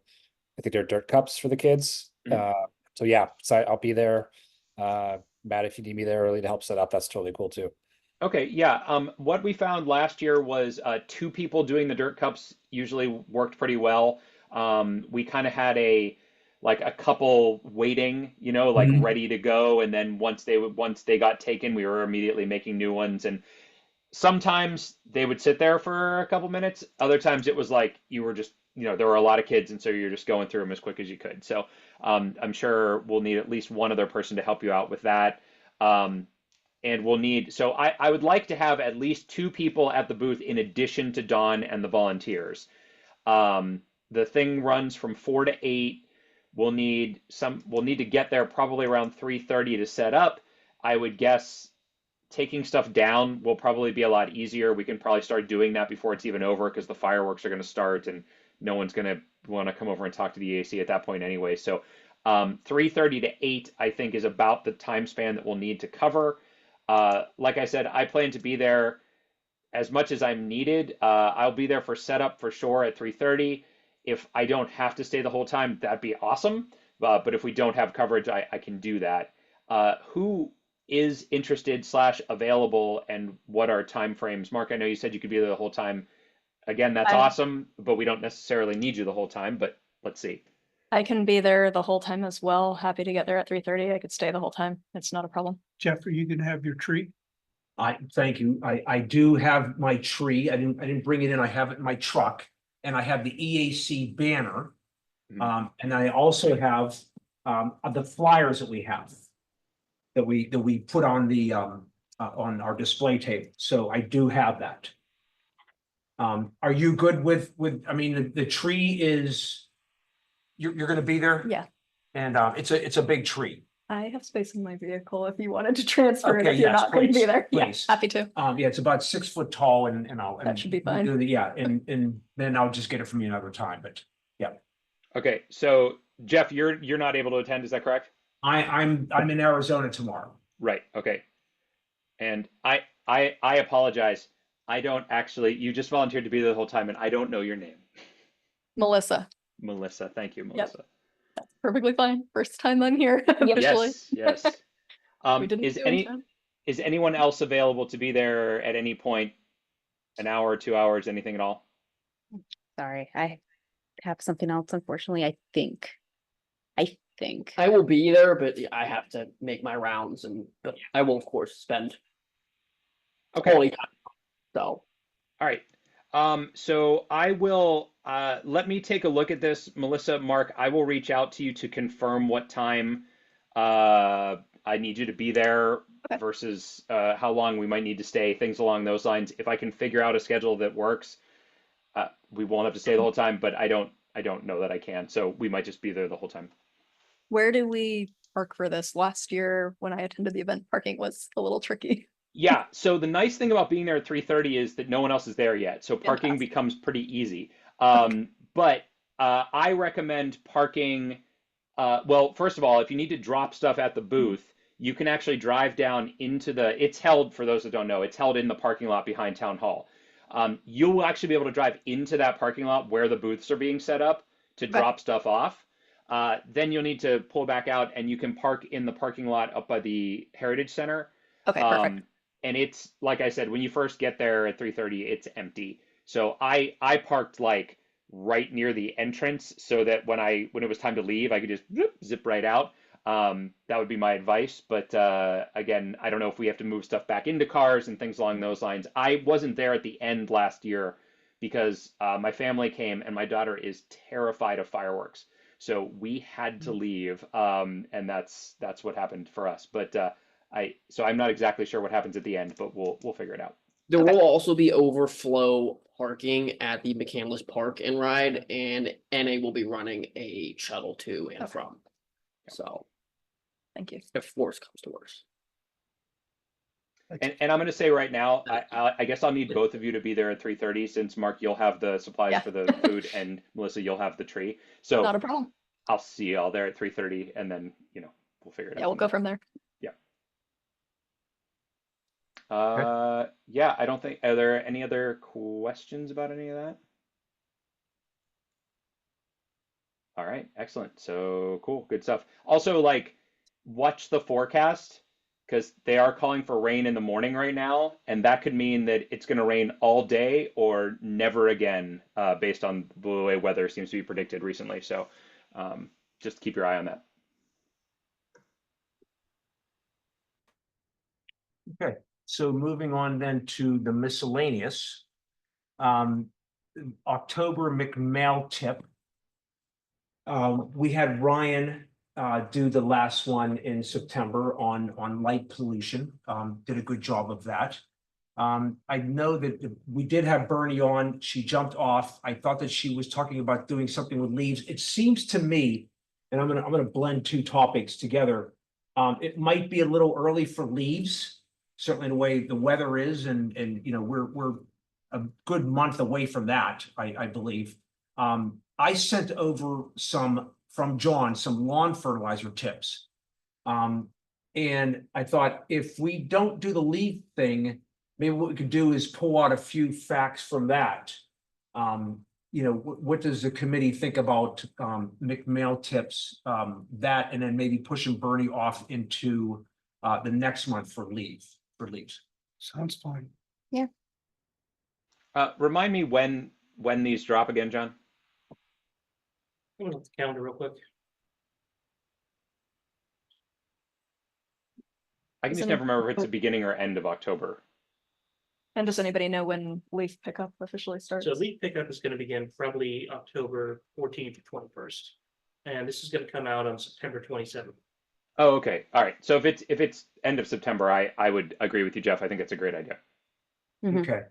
Speaker 8: think they're dirt cups for the kids. So yeah, so I'll be there. Matt, if you need me there early to help set up, that's totally cool too.
Speaker 6: Okay, yeah. What we found last year was 2 people doing the dirt cups usually worked pretty well. We kind of had a couple waiting, ready to go, and then once they got taken, we were immediately making new ones. And sometimes they would sit there for a couple minutes. Other times it was like you were just, there were a lot of kids, and so you're just going through them as quick as you could. So I'm sure we'll need at least one other person to help you out with that. And we'll need, so I would like to have at least 2 people at the booth in addition to Dawn and the volunteers. The thing runs from 4 to 8. We'll need to get there probably around 3:30 to set up. I would guess taking stuff down will probably be a lot easier. We can probably start doing that before it's even over because the fireworks are going to start and no one's gonna want to come over and talk to the EAC at that point anyway. So 3:30 to 8, I think, is about the time span that we'll need to cover. Like I said, I plan to be there as much as I'm needed. I'll be there for setup for sure at 3:30. If I don't have to stay the whole time, that'd be awesome. But if we don't have coverage, I can do that. Who is interested / available, and what are timeframes? Mark, I know you said you could be there the whole time. Again, that's awesome, but we don't necessarily need you the whole time, but let's see.
Speaker 4: I can be there the whole time as well. Happy to get there at 3:30. I could stay the whole time. It's not a problem.
Speaker 3: Jeff, are you gonna have your tree?
Speaker 1: Thank you. I do have my tree. I didn't bring it in. I have it in my truck, and I have the EAC banner. And I also have the flyers that we have that we put on the on our display table. So I do have that. Are you good with, I mean, the tree is, you're gonna be there?
Speaker 4: Yeah.
Speaker 1: And it's a big tree.
Speaker 4: I have space in my vehicle if you wanted to transfer it
Speaker 1: Okay,
Speaker 4: if you're
Speaker 1: yes,
Speaker 4: not going to be
Speaker 1: please,
Speaker 4: there. Yeah,
Speaker 1: please.
Speaker 4: happy to.
Speaker 1: Yeah, it's about 6 foot tall and I'll.
Speaker 4: That should be
Speaker 1: and
Speaker 4: fine.
Speaker 1: do the- Yeah, and then I'll just get it from you another time, but yeah.
Speaker 6: Okay, so Jeff, you're not able to attend, is that correct?
Speaker 1: I'm in Arizona tomorrow.
Speaker 6: Right, okay. And I apologize. I don't actually, you just volunteered to be there the whole time, and I don't know your name.
Speaker 4: Melissa,
Speaker 6: Melissa, thank you, Melissa.
Speaker 4: that's perfectly fine. First time I'm here officially.
Speaker 6: Yes, yes.
Speaker 4: We didn't
Speaker 6: Is
Speaker 4: do
Speaker 6: any
Speaker 4: anything.
Speaker 6: is anyone else available to be there at any point? An hour, 2 hours, anything at all?
Speaker 2: Sorry, I have something else, unfortunately, I think.
Speaker 5: I will be there, but I have to make my rounds, but I will of course spend
Speaker 6: Okay.
Speaker 5: quality time. So
Speaker 6: All right. So I will let me take a look at this, Melissa. Mark, I will reach out to you to confirm what time I need you to be there versus how long we might need to stay, things along those lines. If I can figure out a schedule that works, we won't have to stay the whole time, but I don't know that I can. So we might just be there the whole time.
Speaker 4: Where do we park for this? Last year when I attended the event, parking was a little tricky.
Speaker 6: Yeah, so the nice thing about being there at 3:30 is that no one else is there yet, so parking
Speaker 4: Fantastic.
Speaker 6: becomes pretty easy. But I recommend parking. Well, first of all, if you need to drop stuff at the booth, you can actually drive down into it's held, for those that don't know, it's held in the parking lot behind Town Hall. You'll actually be able to drive into that parking lot where the booths are being set up to drop stuff off. Then you'll need to pull back out, and you can park in the parking lot up by the Heritage Center.
Speaker 4: Okay, perfect.
Speaker 6: And it's, like I said, when you first get there at 3:30, it's empty. So I parked like right near the entrance so that when it was time to leave, I could just zip right out. That would be my advice. But again, I don't know if we have to move stuff back into cars and things along those lines. I wasn't there at the end last year because my family came and my daughter is terrified of fireworks. So we had to leave, and that's what happened for us. But so I'm not exactly sure what happens at the end, but we'll figure it out.
Speaker 5: there will also be overflow parking at the McCandless Park and Ride, and NA will be running a shuttle to and from. So
Speaker 4: Thank you.
Speaker 5: if worse comes to worse.
Speaker 6: And I'm going to say right now, I guess I'll need both of you to be there at 3:30, since Mark, you'll have the supplies for the food, and Melissa, you'll have the tree. So
Speaker 4: Not a problem.
Speaker 6: I'll see you all there at 3:30, and then we'll figure it out.
Speaker 4: Yeah, we'll go from there.
Speaker 6: Yeah, I don't think, are there any other questions about any of that? All right, excellent. So cool, good stuff. Also, watch the forecast, because they are calling for rain in the morning right now, and that could mean that it's going to rain all day or never again, based on the way weather seems to be predicted recently. So just keep your eye on that.
Speaker 1: Okay, so moving on then to the miscellaneous. October McMail tip. We had Ryan do the last one in September on light pollution. Did a good job of that. I know that we did have Bernie on. She jumped off. I thought that she was talking about doing something with leaves. It seems to me, and I'm gonna blend two topics together. It might be a little early for leaves, certainly the way the weather is, and we're a good month away from that, I believe. I sent over some from John, some lawn fertilizer tips. And I thought if we don't do the leaf thing, maybe what we could do is pull out a few facts from that. What does the committee think about McMail tips, that, and then maybe pushing Bernie off into the next month for leaves.
Speaker 3: Sounds fine.
Speaker 6: Remind me when these drop again, John?
Speaker 7: I'm gonna look at the calendar real quick.
Speaker 6: I can just
Speaker 4: Isn't
Speaker 6: never
Speaker 4: it-
Speaker 6: remember if it's the beginning or end of October.
Speaker 4: And does anybody know when leaf pickup officially starts?
Speaker 7: So leaf pickup is gonna begin probably October 14th to 21st. And this is gonna come out on September 27th.
Speaker 6: Oh, okay. All right. So if it's end of September, I would agree with you, Jeff. I think it's a great idea.
Speaker 2: Mhm.
Speaker 1: Okay.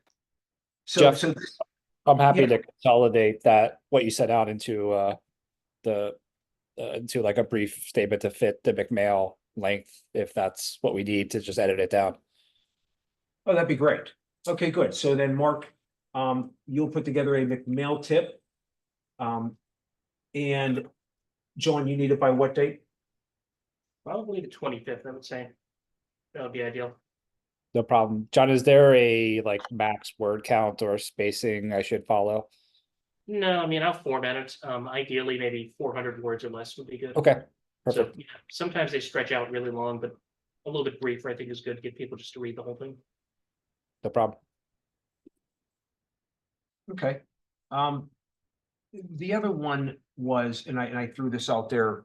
Speaker 1: So,
Speaker 8: Jeff?
Speaker 1: so
Speaker 8: I'm happy
Speaker 1: Yeah.
Speaker 8: to consolidate that, what you set out into into like a brief statement to fit the McMail length, if that's what we need to just edit it down.
Speaker 1: Oh, that'd be great. Okay, good. So then, Mark, you'll put together a McMail tip. And John, you need it by what date?
Speaker 7: Probably the 25th, I would say. That would be ideal.
Speaker 8: No problem. John, is there a like max word count or spacing I should follow?
Speaker 7: No, I mean, I'll format it. Ideally, maybe 400 words or less would be good.
Speaker 8: Okay,
Speaker 7: So,
Speaker 8: perfect.
Speaker 7: yeah, sometimes they stretch out really long, but a little bit briefer, I think, is good to get people just to read the whole thing.
Speaker 8: No problem.
Speaker 1: Okay. The other one was, and I threw this out there,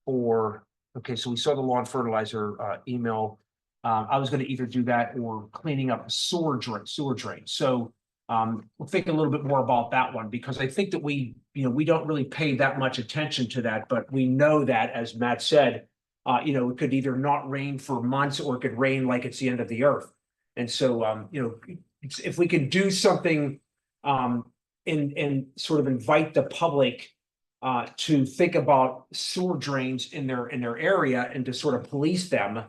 Speaker 1: okay, so we saw the lawn fertilizer, email. I was gonna either do that or cleaning up sewer drain. So, we'll think a little bit more about that one, because I think that we don't really pay that much attention to that, but we know that, as Matt said, it could either not rain for months or it could rain like it's the end of the earth. And so, if we can do something, and sort of invite the public to think about sewer drains in their area and to sort of police them.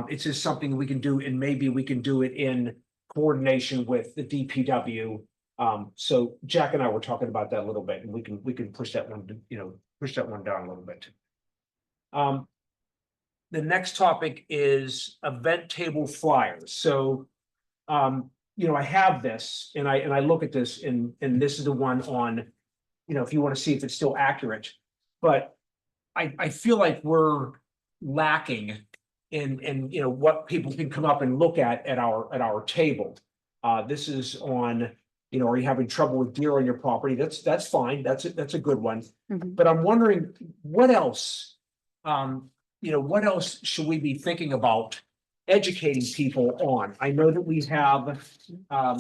Speaker 1: It's just something we can do, and maybe we can do it in coordination with the DPW. So Jack and I were talking about that a little bit, and we can push that one, push that one down a little bit. The next topic is event table flyers. So I have this, and I look at this, and this is the one on, if you want to see if it's still accurate. But I feel like we're lacking in what people can come up and look at our table. This is on, are you having trouble with deer on your property? That's fine. That's a good one.
Speaker 2: Mhm.
Speaker 1: But I'm wondering what else, what else should we be thinking about educating people on? I know that we have, I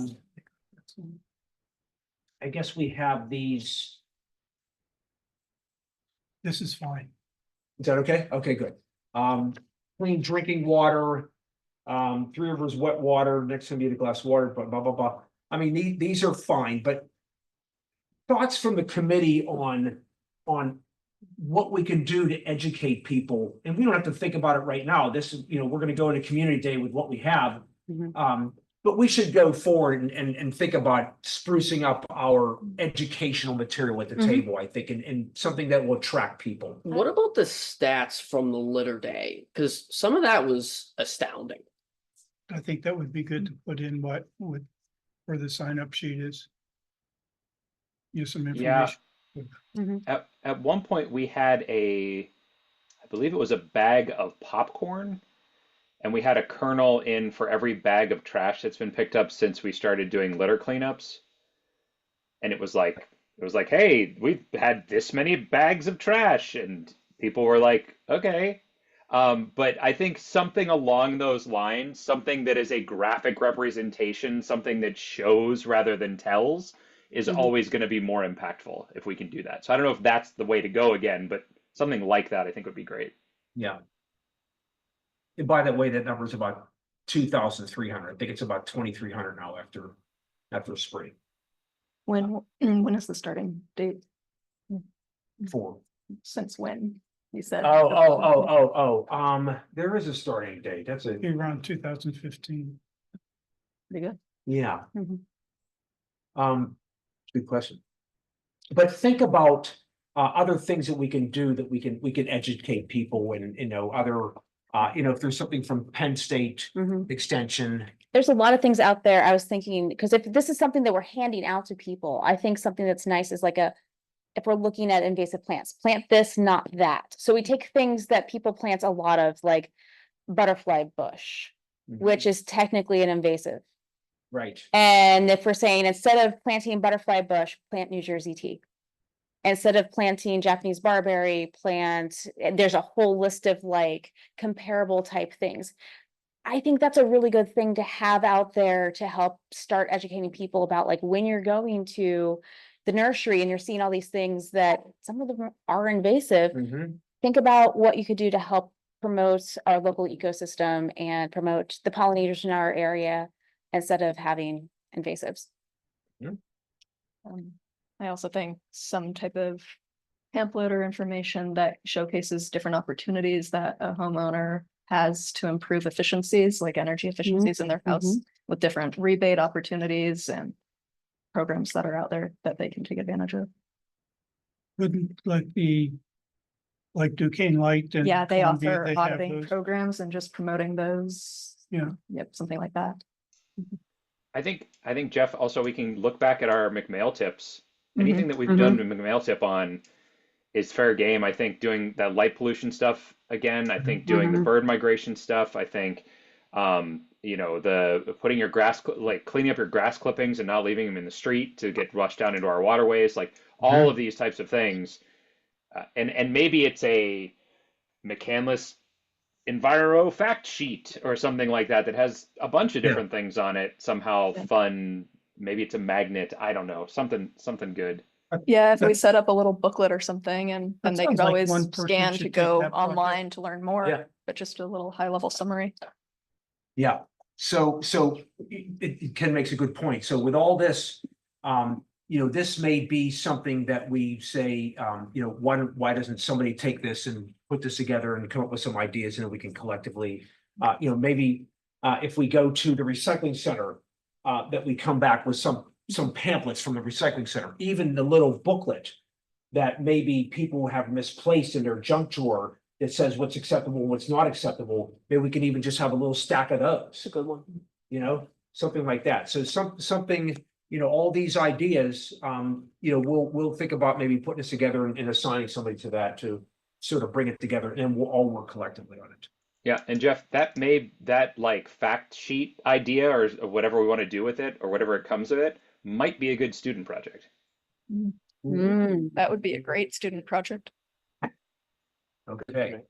Speaker 1: guess we have these.
Speaker 3: This is fine.
Speaker 1: Is that okay? Okay, good. Clean drinking water, Three Rivers wet water, next gonna be the glass water, but blah, blah, blah. I mean, these are fine, but thoughts from the committee on what we can do to educate people, and we don't have to think about it right now. This is, we're gonna go into community day with what we have.
Speaker 2: Mhm.
Speaker 1: But we should go forward and think about sprucing up our educational material at the
Speaker 2: Mhm.
Speaker 1: table, I think, and something that will attract people.
Speaker 5: What about the stats from the litter day? Because some of that was astounding.
Speaker 3: I think that would be good to put in where the sign up sheet is. Some
Speaker 6: Yeah.
Speaker 3: information.
Speaker 6: At one point we had I believe it was a bag of popcorn, and we had a kernel in for every bag of trash that's been picked up since we started doing litter cleanups. And it was like, hey, we've had this many bags of trash, and people were like, okay. But I think something along those lines, something that is a graphic representation, something that shows rather than tells, is
Speaker 2: Mhm.
Speaker 6: always going to be more impactful if we can do that. So I don't know if that's the way to go again, but something like that I think would be great.
Speaker 1: Yeah. And by the way, that number is about 2,300. I think it's about 2,300 now after spring.
Speaker 4: When is the starting date?
Speaker 1: For
Speaker 4: Since when? You said.
Speaker 1: there is a starting date. That's a,
Speaker 3: Be around 2015.
Speaker 4: Pretty good.
Speaker 1: yeah.
Speaker 2: Mhm.
Speaker 1: Good question. but think about other things that we can do that we can educate people and, other, if there's something from Penn State
Speaker 2: Mhm.
Speaker 1: Extension.
Speaker 2: There's a lot of things out there. I was thinking, because if this is something that we're handing out to people, I think something that's nice is like if we're looking at invasive plants, plant this, not that. So we take things that people plant a lot of, like butterfly bush, which is technically an invasive.
Speaker 1: Right.
Speaker 2: And if we're saying instead of planting butterfly bush, plant New Jersey tea. Instead of planting Japanese barberry, there's a whole list of like comparable type things. I think that's a really good thing to have out there to help start educating people about, like, when you're going to the nursery and you're seeing all these things that some of them are invasive,
Speaker 1: Mhm.
Speaker 2: think about what you could do to help promote our local ecosystem and promote the pollinators in our area instead of having invasives.
Speaker 4: I also think some type of pamphlet or information that showcases different opportunities that a homeowner has to improve efficiencies, like energy efficiencies in their house, with different rebate opportunities and programs that are out there that they can take advantage of.
Speaker 3: Wouldn't like Duquesne Light and.
Speaker 4: Yeah, they
Speaker 3: Columbia,
Speaker 4: offer
Speaker 3: they have
Speaker 4: auditing
Speaker 3: those.
Speaker 4: programs and just promoting those.
Speaker 3: Yeah.
Speaker 4: Yep, something like that.
Speaker 6: I think Jeff, also we can look back at our McMail tips.
Speaker 4: Mhm.
Speaker 6: Anything that we've done to McMail tip on is fair game. I think doing that light pollution stuff again, I think doing the bird migration stuff, I think the putting your grass, like cleaning up your grass clippings and not leaving them in the street to get rushed down into our waterways, like all of these types of things. And maybe it's a McCandless Enviro fact sheet or something like that that has a bunch of different things on it, somehow fun. Maybe it's a magnet. I don't know, something good.
Speaker 4: Yeah, if we set up a little booklet or something, and then
Speaker 3: That
Speaker 4: they could
Speaker 3: sounds like
Speaker 4: always
Speaker 3: one person
Speaker 4: scan
Speaker 3: should
Speaker 4: to
Speaker 3: take
Speaker 4: go
Speaker 3: that project.
Speaker 4: online to learn more.
Speaker 1: Yeah.
Speaker 4: But just a little high level summary.
Speaker 1: Yeah, so Ken makes a good point. So with all this, this may be something that we say, why doesn't somebody take this and put this together and come up with some ideas, and then we can collectively, maybe if we go to the recycling center, that we come back with some pamphlets from the recycling center, even the little booklet that maybe people have misplaced in their junk drawer that says what's acceptable, what's not acceptable. Maybe we can even just have a little stack of those.
Speaker 5: It's a good one.
Speaker 1: Something like that. So something, all these ideas, we'll think about maybe putting this together and assigning somebody to that to sort of bring it together, and we'll all work collectively on it.
Speaker 6: Yeah, and Jeff, that like fact sheet idea or whatever we want to do with it or whatever it comes of it might be a good student project.
Speaker 4: That would be a great student project.
Speaker 1: Okay.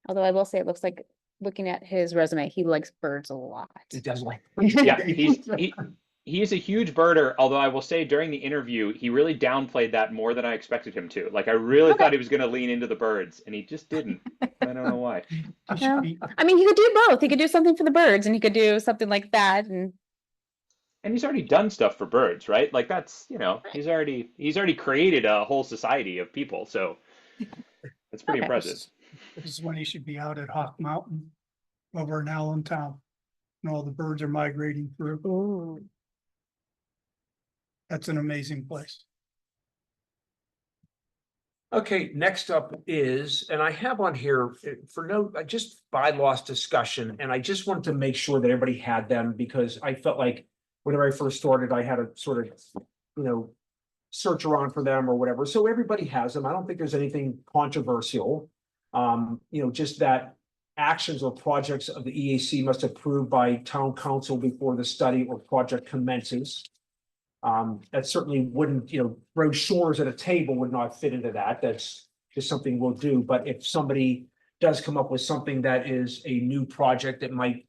Speaker 2: Although I will say, it looks like, looking at his resume, he likes birds a lot.
Speaker 1: It does like.
Speaker 6: Yeah, he's a huge birder, although I will say during the interview, he really downplayed that more than I expected him to. Like I really thought he was going to lean into the birds, and he just didn't. I don't know why.
Speaker 2: Yeah. I mean, he could do both. He could do something for the birds, and he could do something like that. And
Speaker 6: he's already done stuff for birds, right? Like that's, he's already created a whole society of people. So that's pretty impressive.
Speaker 3: This is when he should be out at Hawk Mountain over in Allentown. And all the birds are migrating through. That's an amazing place.
Speaker 1: Okay, next up is, and I have on here for just bylaws discussion, and I just wanted to make sure that everybody had them, because I felt like whenever I first started, I had to sort of, search around for them or whatever. So everybody has them. I don't think there's anything controversial. Just that actions or projects of the EAC must approve by town council before the study or project commences. That certainly wouldn't, brochures at a table would not fit into that. That's just something we'll do. But if somebody does come up with something that is a new project that might,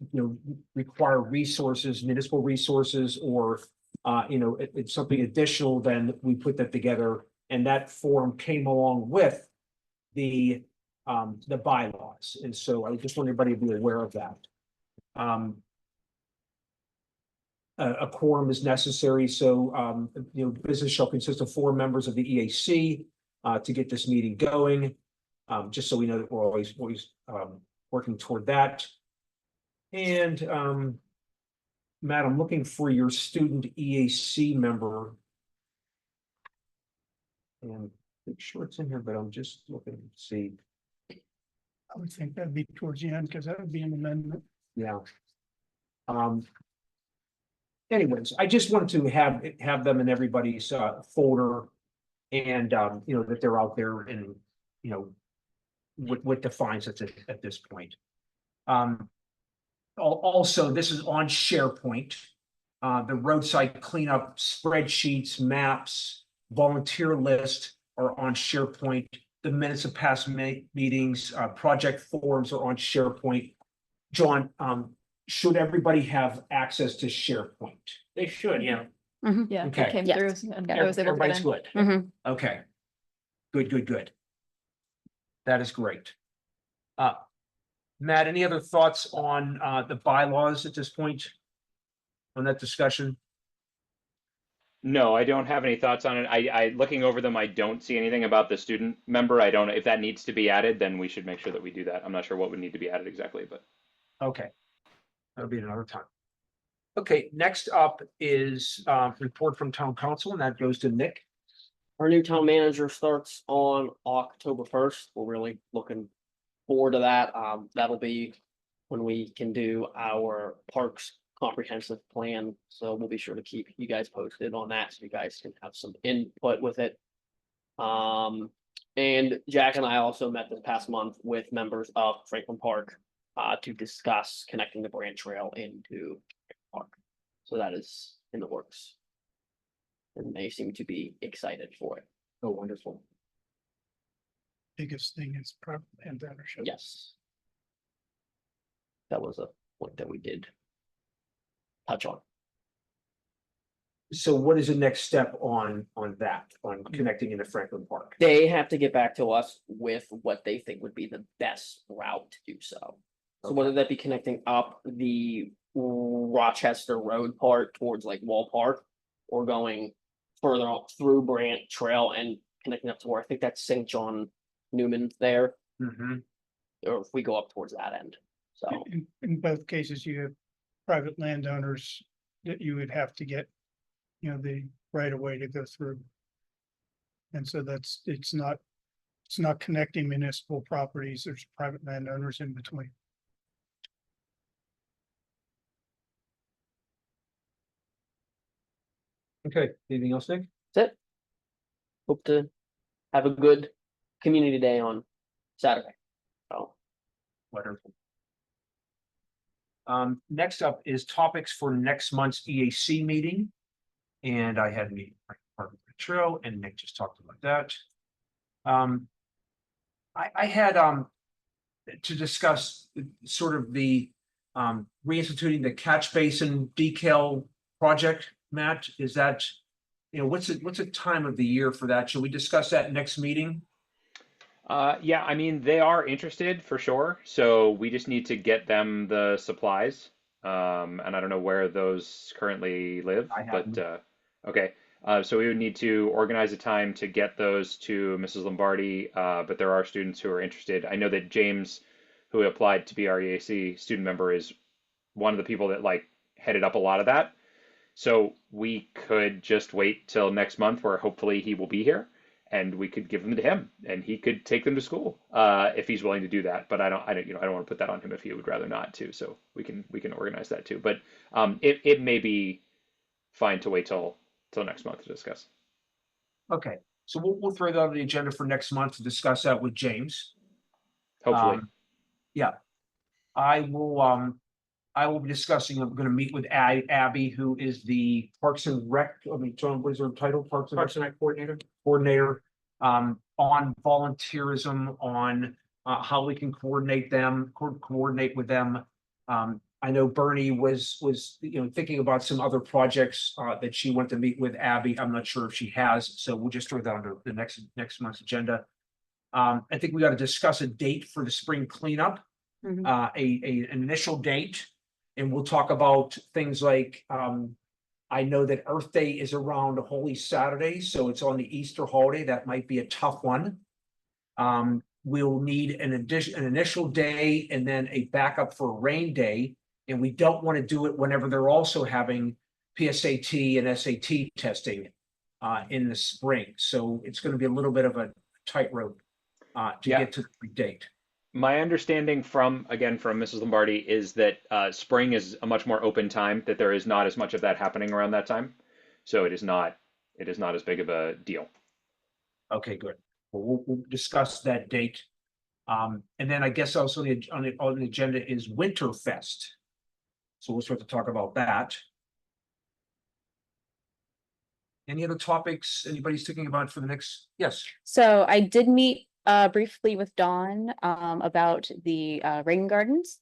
Speaker 1: require resources, municipal resources, or, it's something additional, then we put that together. And that form came along with the bylaws. And so I just want everybody to be aware of that. A quorum is necessary, so business shall consist of 4 members of the EAC to get this meeting going. Just so we know that we're always working toward that. And Matt, I'm looking for your student EAC member. And I'm sure it's in here, but I'm just looking to see.
Speaker 3: I would think that'd be towards the end, because that would be an amendment.
Speaker 1: Yeah. Anyways, I just wanted to have them in everybody's folder. And you know, that they're out there and, you know, what defines it at this point. Also, this is on SharePoint. The roadside cleanup spreadsheets, maps, volunteer list are on SharePoint. The minutes of past meetings, project forms are on SharePoint. John, should everybody have access to SharePoint?
Speaker 7: They should, yeah.
Speaker 4: Yeah,
Speaker 1: Okay.
Speaker 4: it came
Speaker 2: Yes.
Speaker 4: through and I was able to
Speaker 1: Everybody's
Speaker 4: get in.
Speaker 1: good.
Speaker 2: Mhm.
Speaker 1: Okay. Good. That is great. Matt, any other thoughts on the bylaws at this point? On that discussion?
Speaker 6: No, I don't have any thoughts on it. I looking over them, I don't see anything about the student member. I don't, if that needs to be added, then we should make sure that we do that. I'm not sure what would need to be added exactly, but.
Speaker 1: Okay. That'll be another time. Okay, next up is report from town council, and that goes to Nick.
Speaker 5: Our new town manager starts on October 1st. We're really looking forward to that. That'll be when we can do our parks comprehensive plan. So we'll be sure to keep you guys posted on that so you guys can have some input with it. And Jack and I also met this past month with members of Franklin Park to discuss connecting the Branch Trail into Park. So that is in the works. And they seem to be excited for it.
Speaker 1: Oh, wonderful.
Speaker 3: Biggest thing is private land ownership.
Speaker 5: Yes. That was a point that we did touch on.
Speaker 1: So what is the next step on that, on connecting into Franklin Park?
Speaker 5: They have to get back to us with what they think would be the best route to do so. So whether that be connecting up the Rochester Road part towards like Wall Park, or going further up through Branch Trail and connecting up to where I think that's St. John Newman there,
Speaker 1: Mhm.
Speaker 5: or if we go up towards that end. So
Speaker 3: In both cases, you have private landowners that you would have to get, you know, the right of way to go through. And so it's not connecting municipal properties. There's private landowners in between.
Speaker 1: Okay, anything else, Nick?
Speaker 5: that's it. Hope to have a good community day on Saturday. So
Speaker 1: Wonderful. Next up is topics for next month's EAC meeting. And I had a meeting with Franklin Park Trail, and Nick just talked about that. I had to discuss sort of the reinstituting the catch basin decal project. Matt, is that, you know, what's the time of the year for that? Should we discuss that next meeting?
Speaker 6: Yeah, I mean, they are interested for sure. So we just need to get them the supplies. And I don't know where those currently live,
Speaker 1: I have
Speaker 6: but okay. So we would need to organize a time to get those to Mrs. Lombardi. But there are students who are interested. I know that James, who applied to be our EAC student member, is one of the people that like headed up a lot of that. So we could just wait till next month, where hopefully he will be here, and we could give them to him, and he could take them to school if he's willing to do that. But I don't want to put that on him if he would rather not too. So we can organize that too. But it may be fine to wait till next month to discuss.
Speaker 1: Okay, so we'll throw that on the agenda for next month to discuss that with James.
Speaker 6: Hopefully.
Speaker 1: Yeah, I will be discussing, I'm gonna meet with Abby, who is the Parks and Rec, I mean, John, what is her title? Parks and Rec Coordinator, on volunteerism, on how we can coordinate with them. I know Bernie was, you know, thinking about some other projects that she wanted to meet with Abby. I'm not sure if she has, so we'll just throw that under the next month's agenda. I think we got to discuss a date for the spring cleanup.
Speaker 2: Mhm.
Speaker 1: An initial date, and we'll talk about things like, I know that Earth Day is around Holy Saturday, so it's on the Easter holiday. That might be a tough one. We'll need an initial day and then a backup for rain day. And we don't want to do it whenever they're also having PSAT and SAT testing in the spring. So it's going to be a little bit of a tightrope to
Speaker 6: Yeah.
Speaker 1: get to the date.
Speaker 6: My understanding from Mrs. Lombardi is that spring is a much more open time, that there is not as much of that happening around that time. So it is not as big of a deal.
Speaker 1: Okay, good. Well, we'll discuss that date. And then I guess also on the agenda is Winterfest. So we'll start to talk about that. Any other topics anybody's thinking about for the next? Yes.
Speaker 2: So I did meet briefly with Dawn about the rain gardens.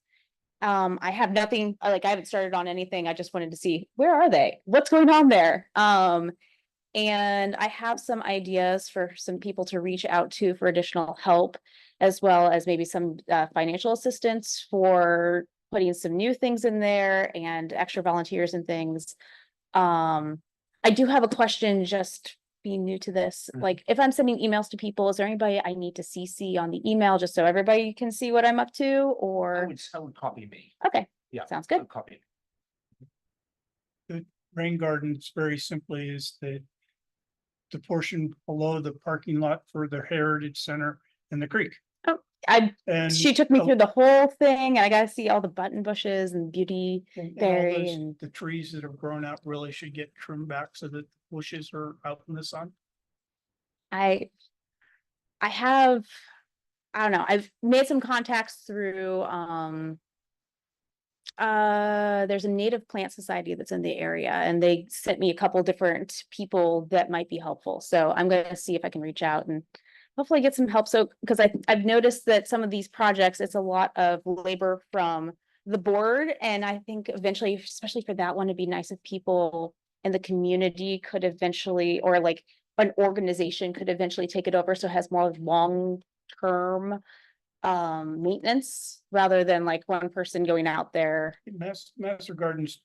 Speaker 2: I have nothing, like I haven't started on anything. I just wanted to see, where are they? What's going on there? And I have some ideas for some people to reach out to for additional help, as well as maybe some financial assistance for putting some new things in there and extra volunteers and things. I do have a question, just being new to this,
Speaker 1: Mhm.
Speaker 2: like if I'm sending emails to people, is there anybody I need to CC on the email just so everybody can see what I'm up to,
Speaker 1: I
Speaker 2: or?
Speaker 1: would copy me.
Speaker 2: Okay,
Speaker 1: Yeah.
Speaker 2: sounds
Speaker 1: I
Speaker 2: good.
Speaker 1: would copy.
Speaker 3: Rain gardens very simply is the portion below the parking lot for the Heritage Center and the creek. And
Speaker 2: She took me
Speaker 3: a-
Speaker 2: through the whole thing, and I gotta see all the button bushes and beauty.
Speaker 3: and all
Speaker 2: berry
Speaker 3: those-
Speaker 2: and-
Speaker 3: the trees that have grown out really should get trimmed back so that the bushes are out in the sun.
Speaker 2: I don't know, I've made some contacts through, there's a native plant society that's in the area, and they sent me a couple different people that might be helpful. So I'm gonna see if I can reach out and hopefully get some help. So, because I've noticed that some of these projects, it's a lot of labor from the board, and I think eventually, especially for that one, it'd be nice if people in the community could eventually, or like an organization could eventually take it over, so it has more long-term maintenance rather than like one person going out there.
Speaker 3: Master gardeners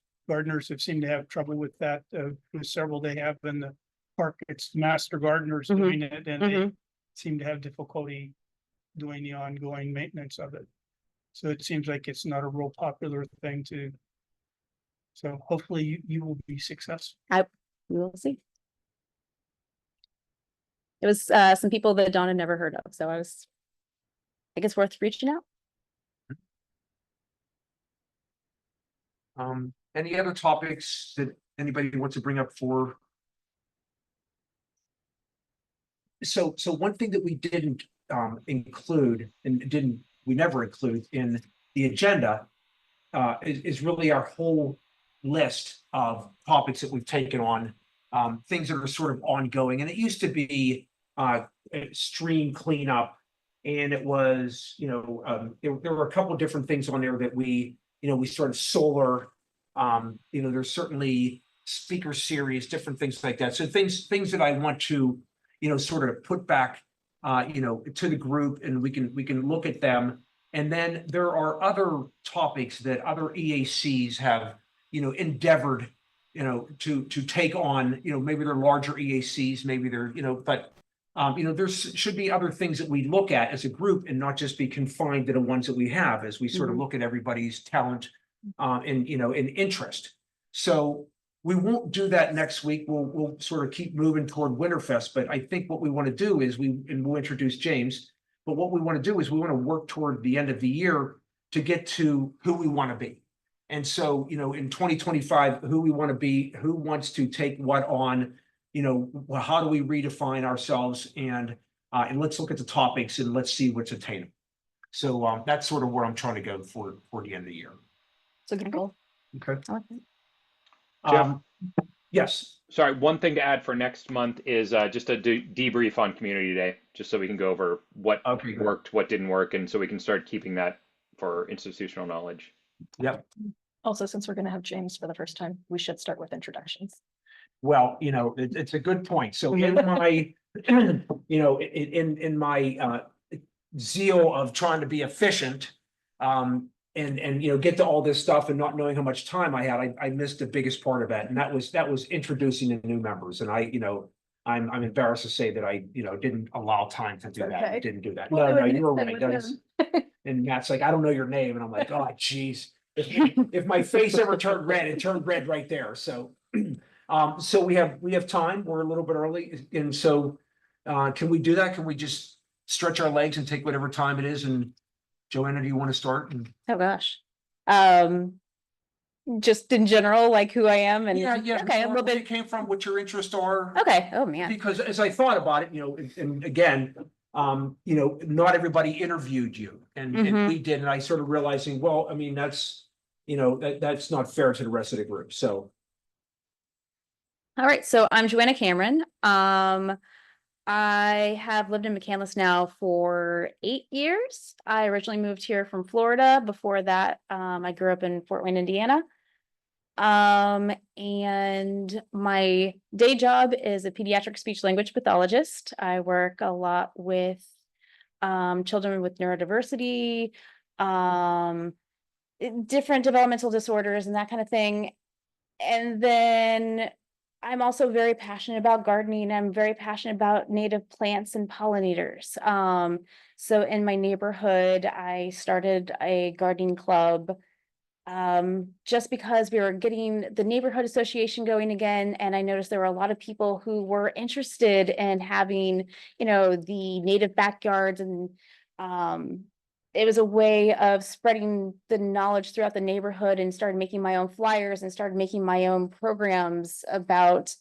Speaker 3: have seemed to have trouble with that, with several they have in the park. It's master gardeners
Speaker 2: Mhm.
Speaker 3: doing it, and they
Speaker 2: Mhm.
Speaker 3: seem to have difficulty doing the ongoing maintenance of it. So it seems like it's not a real popular thing to. So hopefully you will be successful.
Speaker 2: We will see. It was some people that Dawn had never heard of, so I guess worth reaching out.
Speaker 1: Any other topics that anybody wants to bring up for? So one thing that we didn't include and we never include in the agenda is really our whole list of topics that we've taken on, things that are sort of ongoing. And it used to be stream cleanup, and it was, there were a couple of different things on there that we started solar. There's certainly speaker series, different things like that. So things that I want to, sort of put back, to the group, and we can look at them. And then there are other topics that other EACs have, endeavored, to take on, maybe they're larger EACs, maybe they're, but there should be other things that we look at as a group and not just be confined to the ones that we have, as we sort of
Speaker 2: Mhm.
Speaker 1: look at everybody's talent and interest. So we won't do that next week. We'll sort of keep moving toward Winterfest, but I think what we want to do is we'll introduce James. But what we want to do is we want to work toward the end of the year to get to who we want to be. And so, in 2025, who we want to be, who wants to take what on, how do we redefine ourselves, and let's look at the topics and let's see what's attainable. So that's sort of where I'm trying to go for the end of the year.
Speaker 4: It's a good goal.
Speaker 1: Okay.
Speaker 2: I like that.
Speaker 6: Jeff?
Speaker 1: Yes.
Speaker 6: Sorry, one thing to add for next month is just a debrief on Community Day, just so we can go over what
Speaker 1: Okay, good.
Speaker 6: worked, what didn't work, and so we can start keeping that for institutional knowledge.
Speaker 1: Yep.
Speaker 4: Also, since we're going to have James for the first time, we should start with introductions.
Speaker 1: Well, it's a good point. So in my, in my zeal of trying to be efficient, and get to all this stuff and not knowing how much time I had, I missed the biggest part of that, and that was introducing the new members. And I'm embarrassed to say that I didn't allow time to do that. I
Speaker 4: Okay.
Speaker 1: didn't do that.
Speaker 4: We'll do
Speaker 1: No,
Speaker 4: it
Speaker 1: you were
Speaker 4: next
Speaker 1: right.
Speaker 4: time
Speaker 1: That
Speaker 4: with
Speaker 1: is, and Matt's like, I don't know your name, and I'm like, oh, geez. If my face ever turned red, it turned red right there, so. So we have time, we're a little bit early, and so, can we do that? Can we just stretch our legs and take whatever time it is? And Joanna, do you want to start? And
Speaker 2: Oh, gosh. Just in general, like who I am and.
Speaker 1: yeah,
Speaker 2: Okay, a little
Speaker 1: where you
Speaker 2: bit.
Speaker 1: came from, what your interests are.
Speaker 2: Okay, oh, man.
Speaker 1: Because as I thought about it, and again, not everybody interviewed you, and
Speaker 2: Mhm.
Speaker 1: we did, and I sort of realizing, well, I mean, that's, that's not fair to the rest of the group, so.
Speaker 2: All right, so I'm Joanna Cameron. I have lived in McCandless now for 8 years. I originally moved here from Florida. Before that, I grew up in Fort Wayne, Indiana. And my day job is a pediatric speech language pathologist. I work a lot with children with neurodiversity, different developmental disorders and that kind of thing. And then I'm also very passionate about gardening. I'm very passionate about native plants and pollinators. So in my neighborhood, I started a gardening club just because we were getting the neighborhood association going again. And I noticed there were a lot of people who were interested in having, the native backyards, and it was a way of spreading the knowledge throughout the neighborhood, and started making my own flyers and started making my own programs about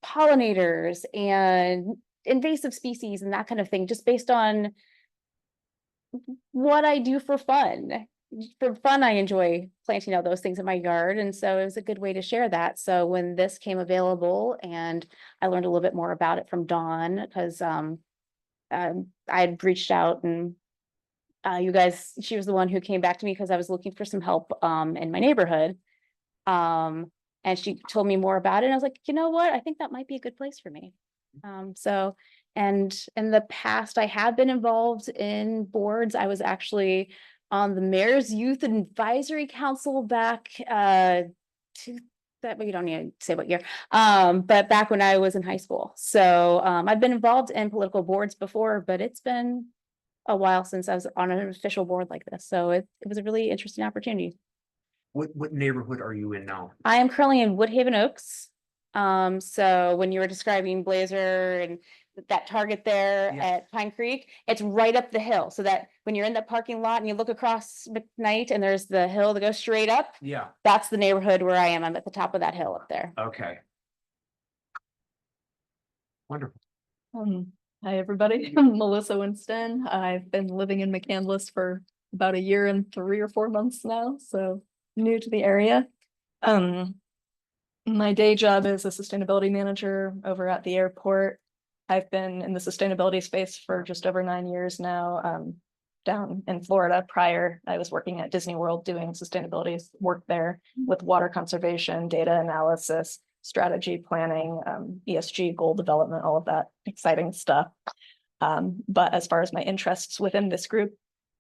Speaker 2: pollinators and invasive species and that kind of thing, just based on what I do for fun. For fun, I enjoy planting all those things in my yard, and so it was a good way to share that. So when this came available, and I learned a little bit more about it from Dawn, because I'd reached out, and she was the one who came back to me because I was looking for some help in my neighborhood. And she told me more about it, and I was like, you know what? I think that might be a good place for me. And in the past, I have been involved in boards. I was actually on the Mayor's Youth Advisory Council back we don't need to say what year, but back when I was in high school. So I've been involved in political boards before, but it's been a while since I was on an official board like this. So it was a really interesting opportunity.
Speaker 1: What neighborhood are you in now?
Speaker 2: I am currently in Woodhaven Oaks. So when you were describing Blazer and that Target there
Speaker 1: Yeah.
Speaker 2: at Pine Creek, it's right up the hill. So that when you're in the parking lot and you look across McKnight and there's the hill that goes straight up,
Speaker 1: Yeah,
Speaker 2: that's the neighborhood where I am. I'm at the top of that hill up there.
Speaker 1: okay. Wonderful.
Speaker 4: Hi, everybody. I'm Melissa Winston. I've been living in McCandless for about a year and 3 or 4 months now, so new to the area. My day job is a sustainability manager over at the airport. I've been in the sustainability space for just over 9 years now. Down in Florida prior, I was working at Disney World doing sustainability work there with water conservation, data analysis, strategy planning, ESG goal development, all of that exciting stuff. But as far as my interests within this group,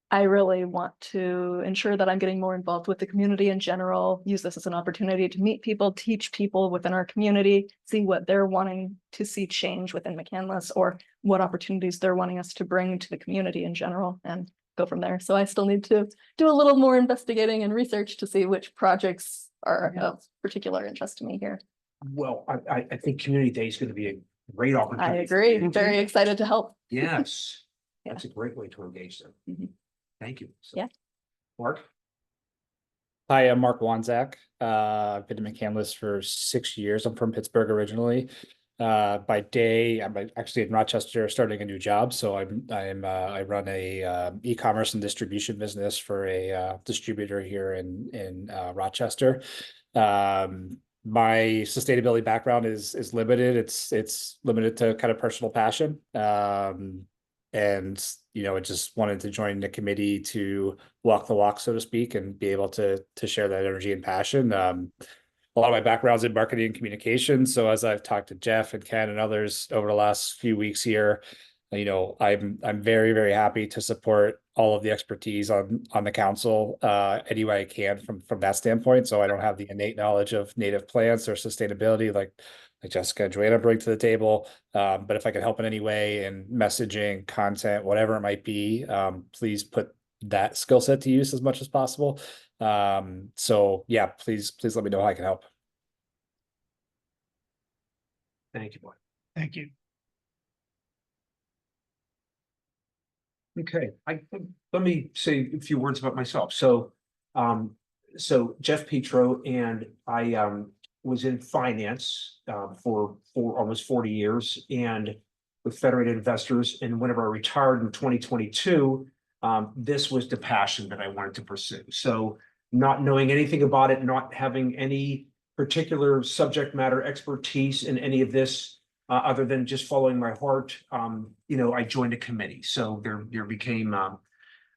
Speaker 4: I really want to ensure that I'm getting more involved with the community in general, use this as an opportunity to meet people, teach people within our community, see what they're wanting to see change within McCandless, or what opportunities they're wanting us to bring to the community in general, and go from there. So I still need to do a little more investigating and research to see which projects are of particular interest to me here.
Speaker 1: Well, I think Community Day is going to be a great opportunity.
Speaker 4: I agree. I'm very excited to help.
Speaker 1: Yes,
Speaker 4: Yeah.
Speaker 1: that's a great way to engage them.
Speaker 4: Mhm.
Speaker 1: Thank you. So,
Speaker 4: Yeah.
Speaker 1: Mark?
Speaker 8: Hi, I'm Mark Wanzak. I've been in McCandless for 6 years. I'm from Pittsburgh originally. By day, I'm actually in Rochester starting a new job. So I run a e-commerce and distribution business for a distributor here in Rochester. My sustainability background is limited. It's limited to kind of personal passion. And I just wanted to join the committee to walk the walk, so to speak, and be able to share that energy and passion. A lot of my background's in marketing and communications. So as I've talked to Jeff and Ken and others over the last few weeks here, I'm very, very happy to support all of the expertise on the council any way I can from that standpoint. So I don't have the innate knowledge of native plants or sustainability like Jessica and Joanna bring to the table. But if I can help in any way in messaging, content, whatever it might be, please put that skill set to use as much as possible. So yeah, please let me know how I can help.
Speaker 1: Thank you, Boyd.
Speaker 3: Thank you.
Speaker 1: Okay, let me say a few words about myself. So Jeff Petro, and I was in finance for almost 40 years and with Federated Investors. And whenever I retired in 2022, this was the passion that I wanted to pursue. So not knowing anything about it, not having any particular subject matter expertise in any of this, other than just following my heart, I joined a committee. So there became,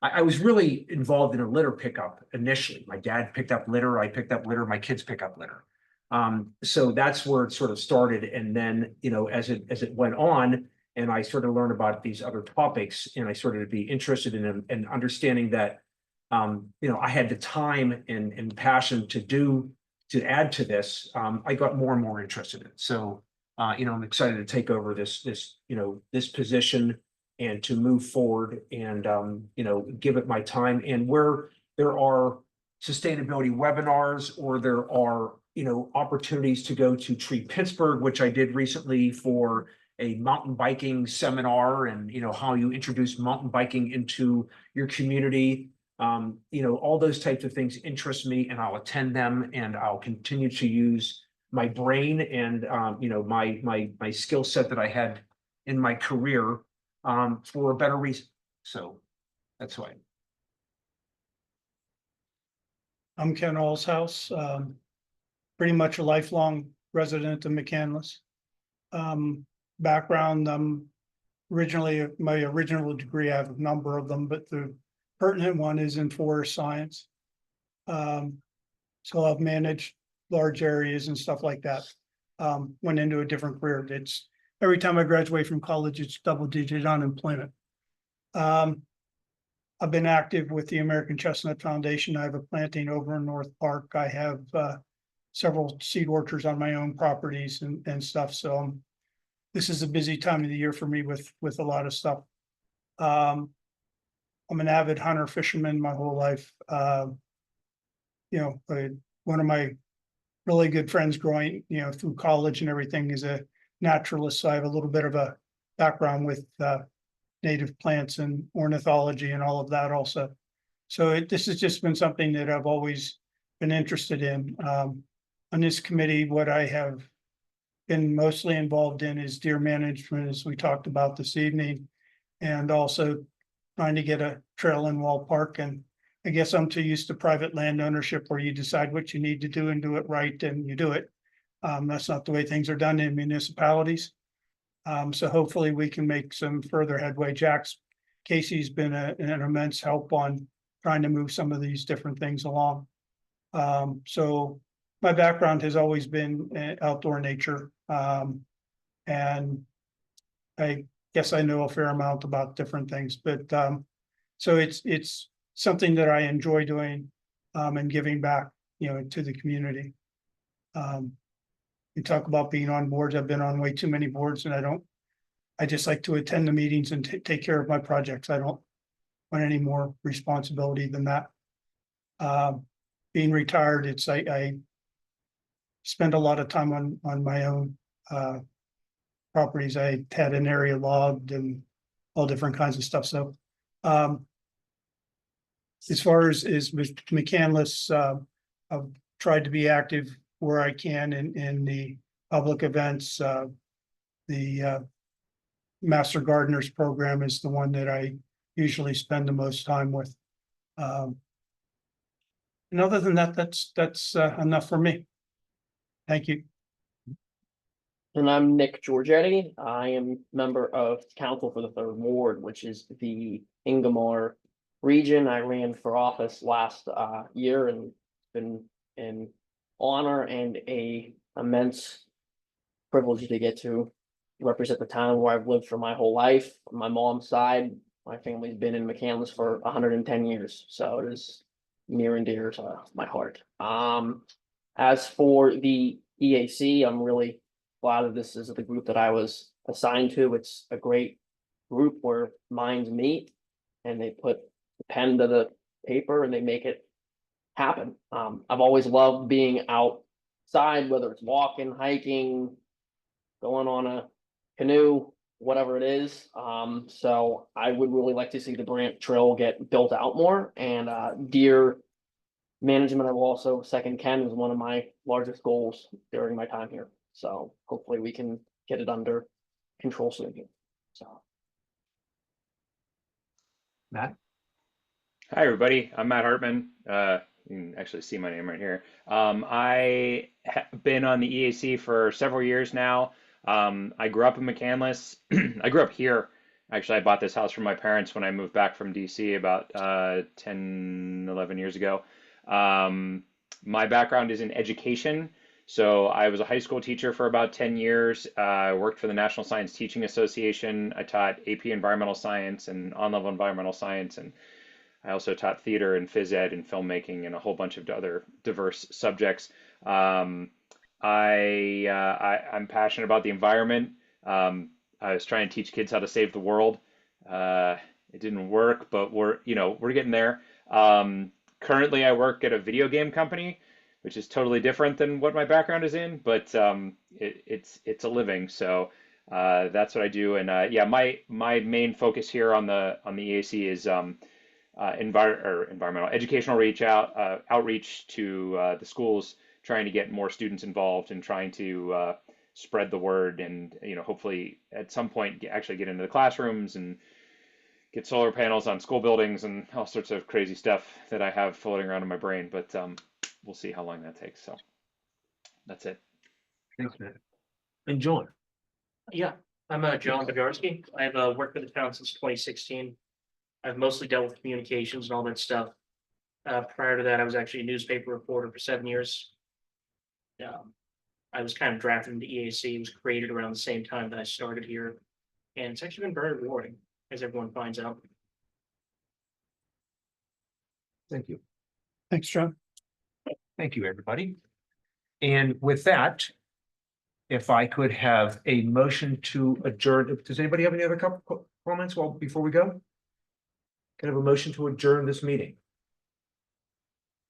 Speaker 1: I was really involved in a litter pickup initially. My dad picked up litter, I picked up litter, my kids pick up litter. So that's where it sort of started. And then, as it went on, and I started to learn about these other topics, and I started to be interested in them and understanding that, I had the time and passion to add to this. I got more and more interested in it. So, I'm excited to take over this position and to move forward and, give it my time. And where there are sustainability webinars, or there are, opportunities to go to Tree Pittsburgh, which I did recently for a mountain biking seminar, and, how you introduce mountain biking into your community. All those types of things interest me, and I'll attend them, and I'll continue to use my brain and, my skill set that I had in my career, for a better reason. So that's why.
Speaker 3: I'm Ken Allshouse, pretty much a lifelong resident of McCandless. Background, originally, my original degree, I have a number of them, but the pertinent one is in forest science. So I've managed large areas and stuff like that. Went into a different career. It's every time I graduate from college, it's double-digit unemployment. I've been active with the American Chestnut Foundation. I have a planting over in North Park. I have several seed orchards on my own properties and stuff. So this is a busy time of the year for me with a lot of stuff. I'm an avid hunter fisherman my whole life. One of my really good friends growing, through college and everything is a naturalist. So I have a little bit of a background with native plants and ornithology and all of that also. So this has just been something that I've always been interested in. On this committee, what I have been mostly involved in is deer management, as we talked about this evening, and also trying to get a trail in Wall Park. And I guess I'm too used to private land ownership, where you decide what you need to do and do it right, and you do it. That's not the way things are done in municipalities. So hopefully we can make some further headway. Casey's been an immense help on trying to move some of these different things along. So my background has always been outdoor nature. And I guess I know a fair amount about different things, but so it's something that I enjoy doing, and giving back, to the community. You talk about being on boards. I've been on way too many boards, and I just like to attend the meetings and take care of my projects. I don't want any more responsibility than that. Being retired, I spend a lot of time on my own properties. I had an area logged and all different kinds of stuff. So as far as with McCandless, I've tried to be active where I can in the public events. The Master Gardeners program is the one that I usually spend the most time with. And other than that, that's enough for me. Thank you.
Speaker 5: And I'm Nick Giorgetti. I am member of council for the 3rd Ward, which is the Ingomar region. I ran for office last year, and been an honor and a immense privilege to get to represent the town where I've lived for my whole life. On my mom's side, my family's been in McCandless for 110 years, so it is near and dear to my heart. As for the EAC, I'm really glad that this is the group that I was assigned to. It's a great group where minds meet, and they put pen to the paper and they make it happen. I've always loved being outside, whether it's walking, hiking, going on a canoe, whatever it is. So I would really like to see the Brant Trail get built out more, and deer management, I will also second Ken, is one of my largest goals during my time here. So hopefully we can get it under control soon here. So.
Speaker 1: Matt?
Speaker 6: Hi, everybody. I'm Matt Hartman. You can actually see my name right here. I have been on the EAC for several years now. I grew up in McCandless. I grew up here. Actually, I bought this house from my parents when I moved back from DC about 10, 11 years ago. My background is in education. So I was a high school teacher for about 10 years. I worked for the National Science Teaching Association. I taught AP Environmental Science and on-level Environmental Science, and I also taught theater and phys ed and filmmaking and a whole bunch of other diverse subjects. I'm passionate about the environment. I was trying to teach kids how to save the world. It didn't work, but we're getting there. Currently, I work at a video game company, which is totally different than what my background is in, but it's a living. So that's what I do. And yeah, my main focus here on the EAC is environmental educational outreach to the schools, trying to get more students involved and trying to spread the word, and hopefully at some point actually get into the classrooms and get solar panels on school buildings and all sorts of crazy stuff that I have floating around in my brain. But we'll see how long that takes. So that's it.
Speaker 1: Thanks, Matt. And John?
Speaker 7: Yeah, I'm John Bojarski. I've worked for the town since 2016. I've mostly dealt with communications and all that stuff. Prior to that, I was actually a newspaper reporter for 7 years. I was kind of drafted into EAC. It was created around the same time that I started here, and it's actually been very rewarding, as everyone finds out.
Speaker 1: Thank you.
Speaker 3: Thanks, John.
Speaker 1: Thank you, everybody. And with that, if I could have a motion to adjourn, does anybody have any other comments before we go? Can I have a motion to adjourn this meeting?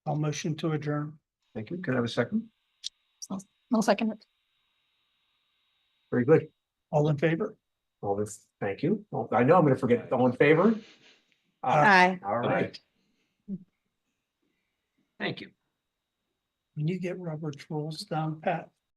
Speaker 3: I'll motion to adjourn.
Speaker 1: Thank you. Can I have a second?
Speaker 4: I'll second it.
Speaker 1: Very good.
Speaker 3: All in favor?
Speaker 1: All this, thank you. Well, I know I'm gonna forget. All in favor?
Speaker 2: Aye.
Speaker 1: All right. Thank you.
Speaker 3: When you get Robert's rules down, Pat,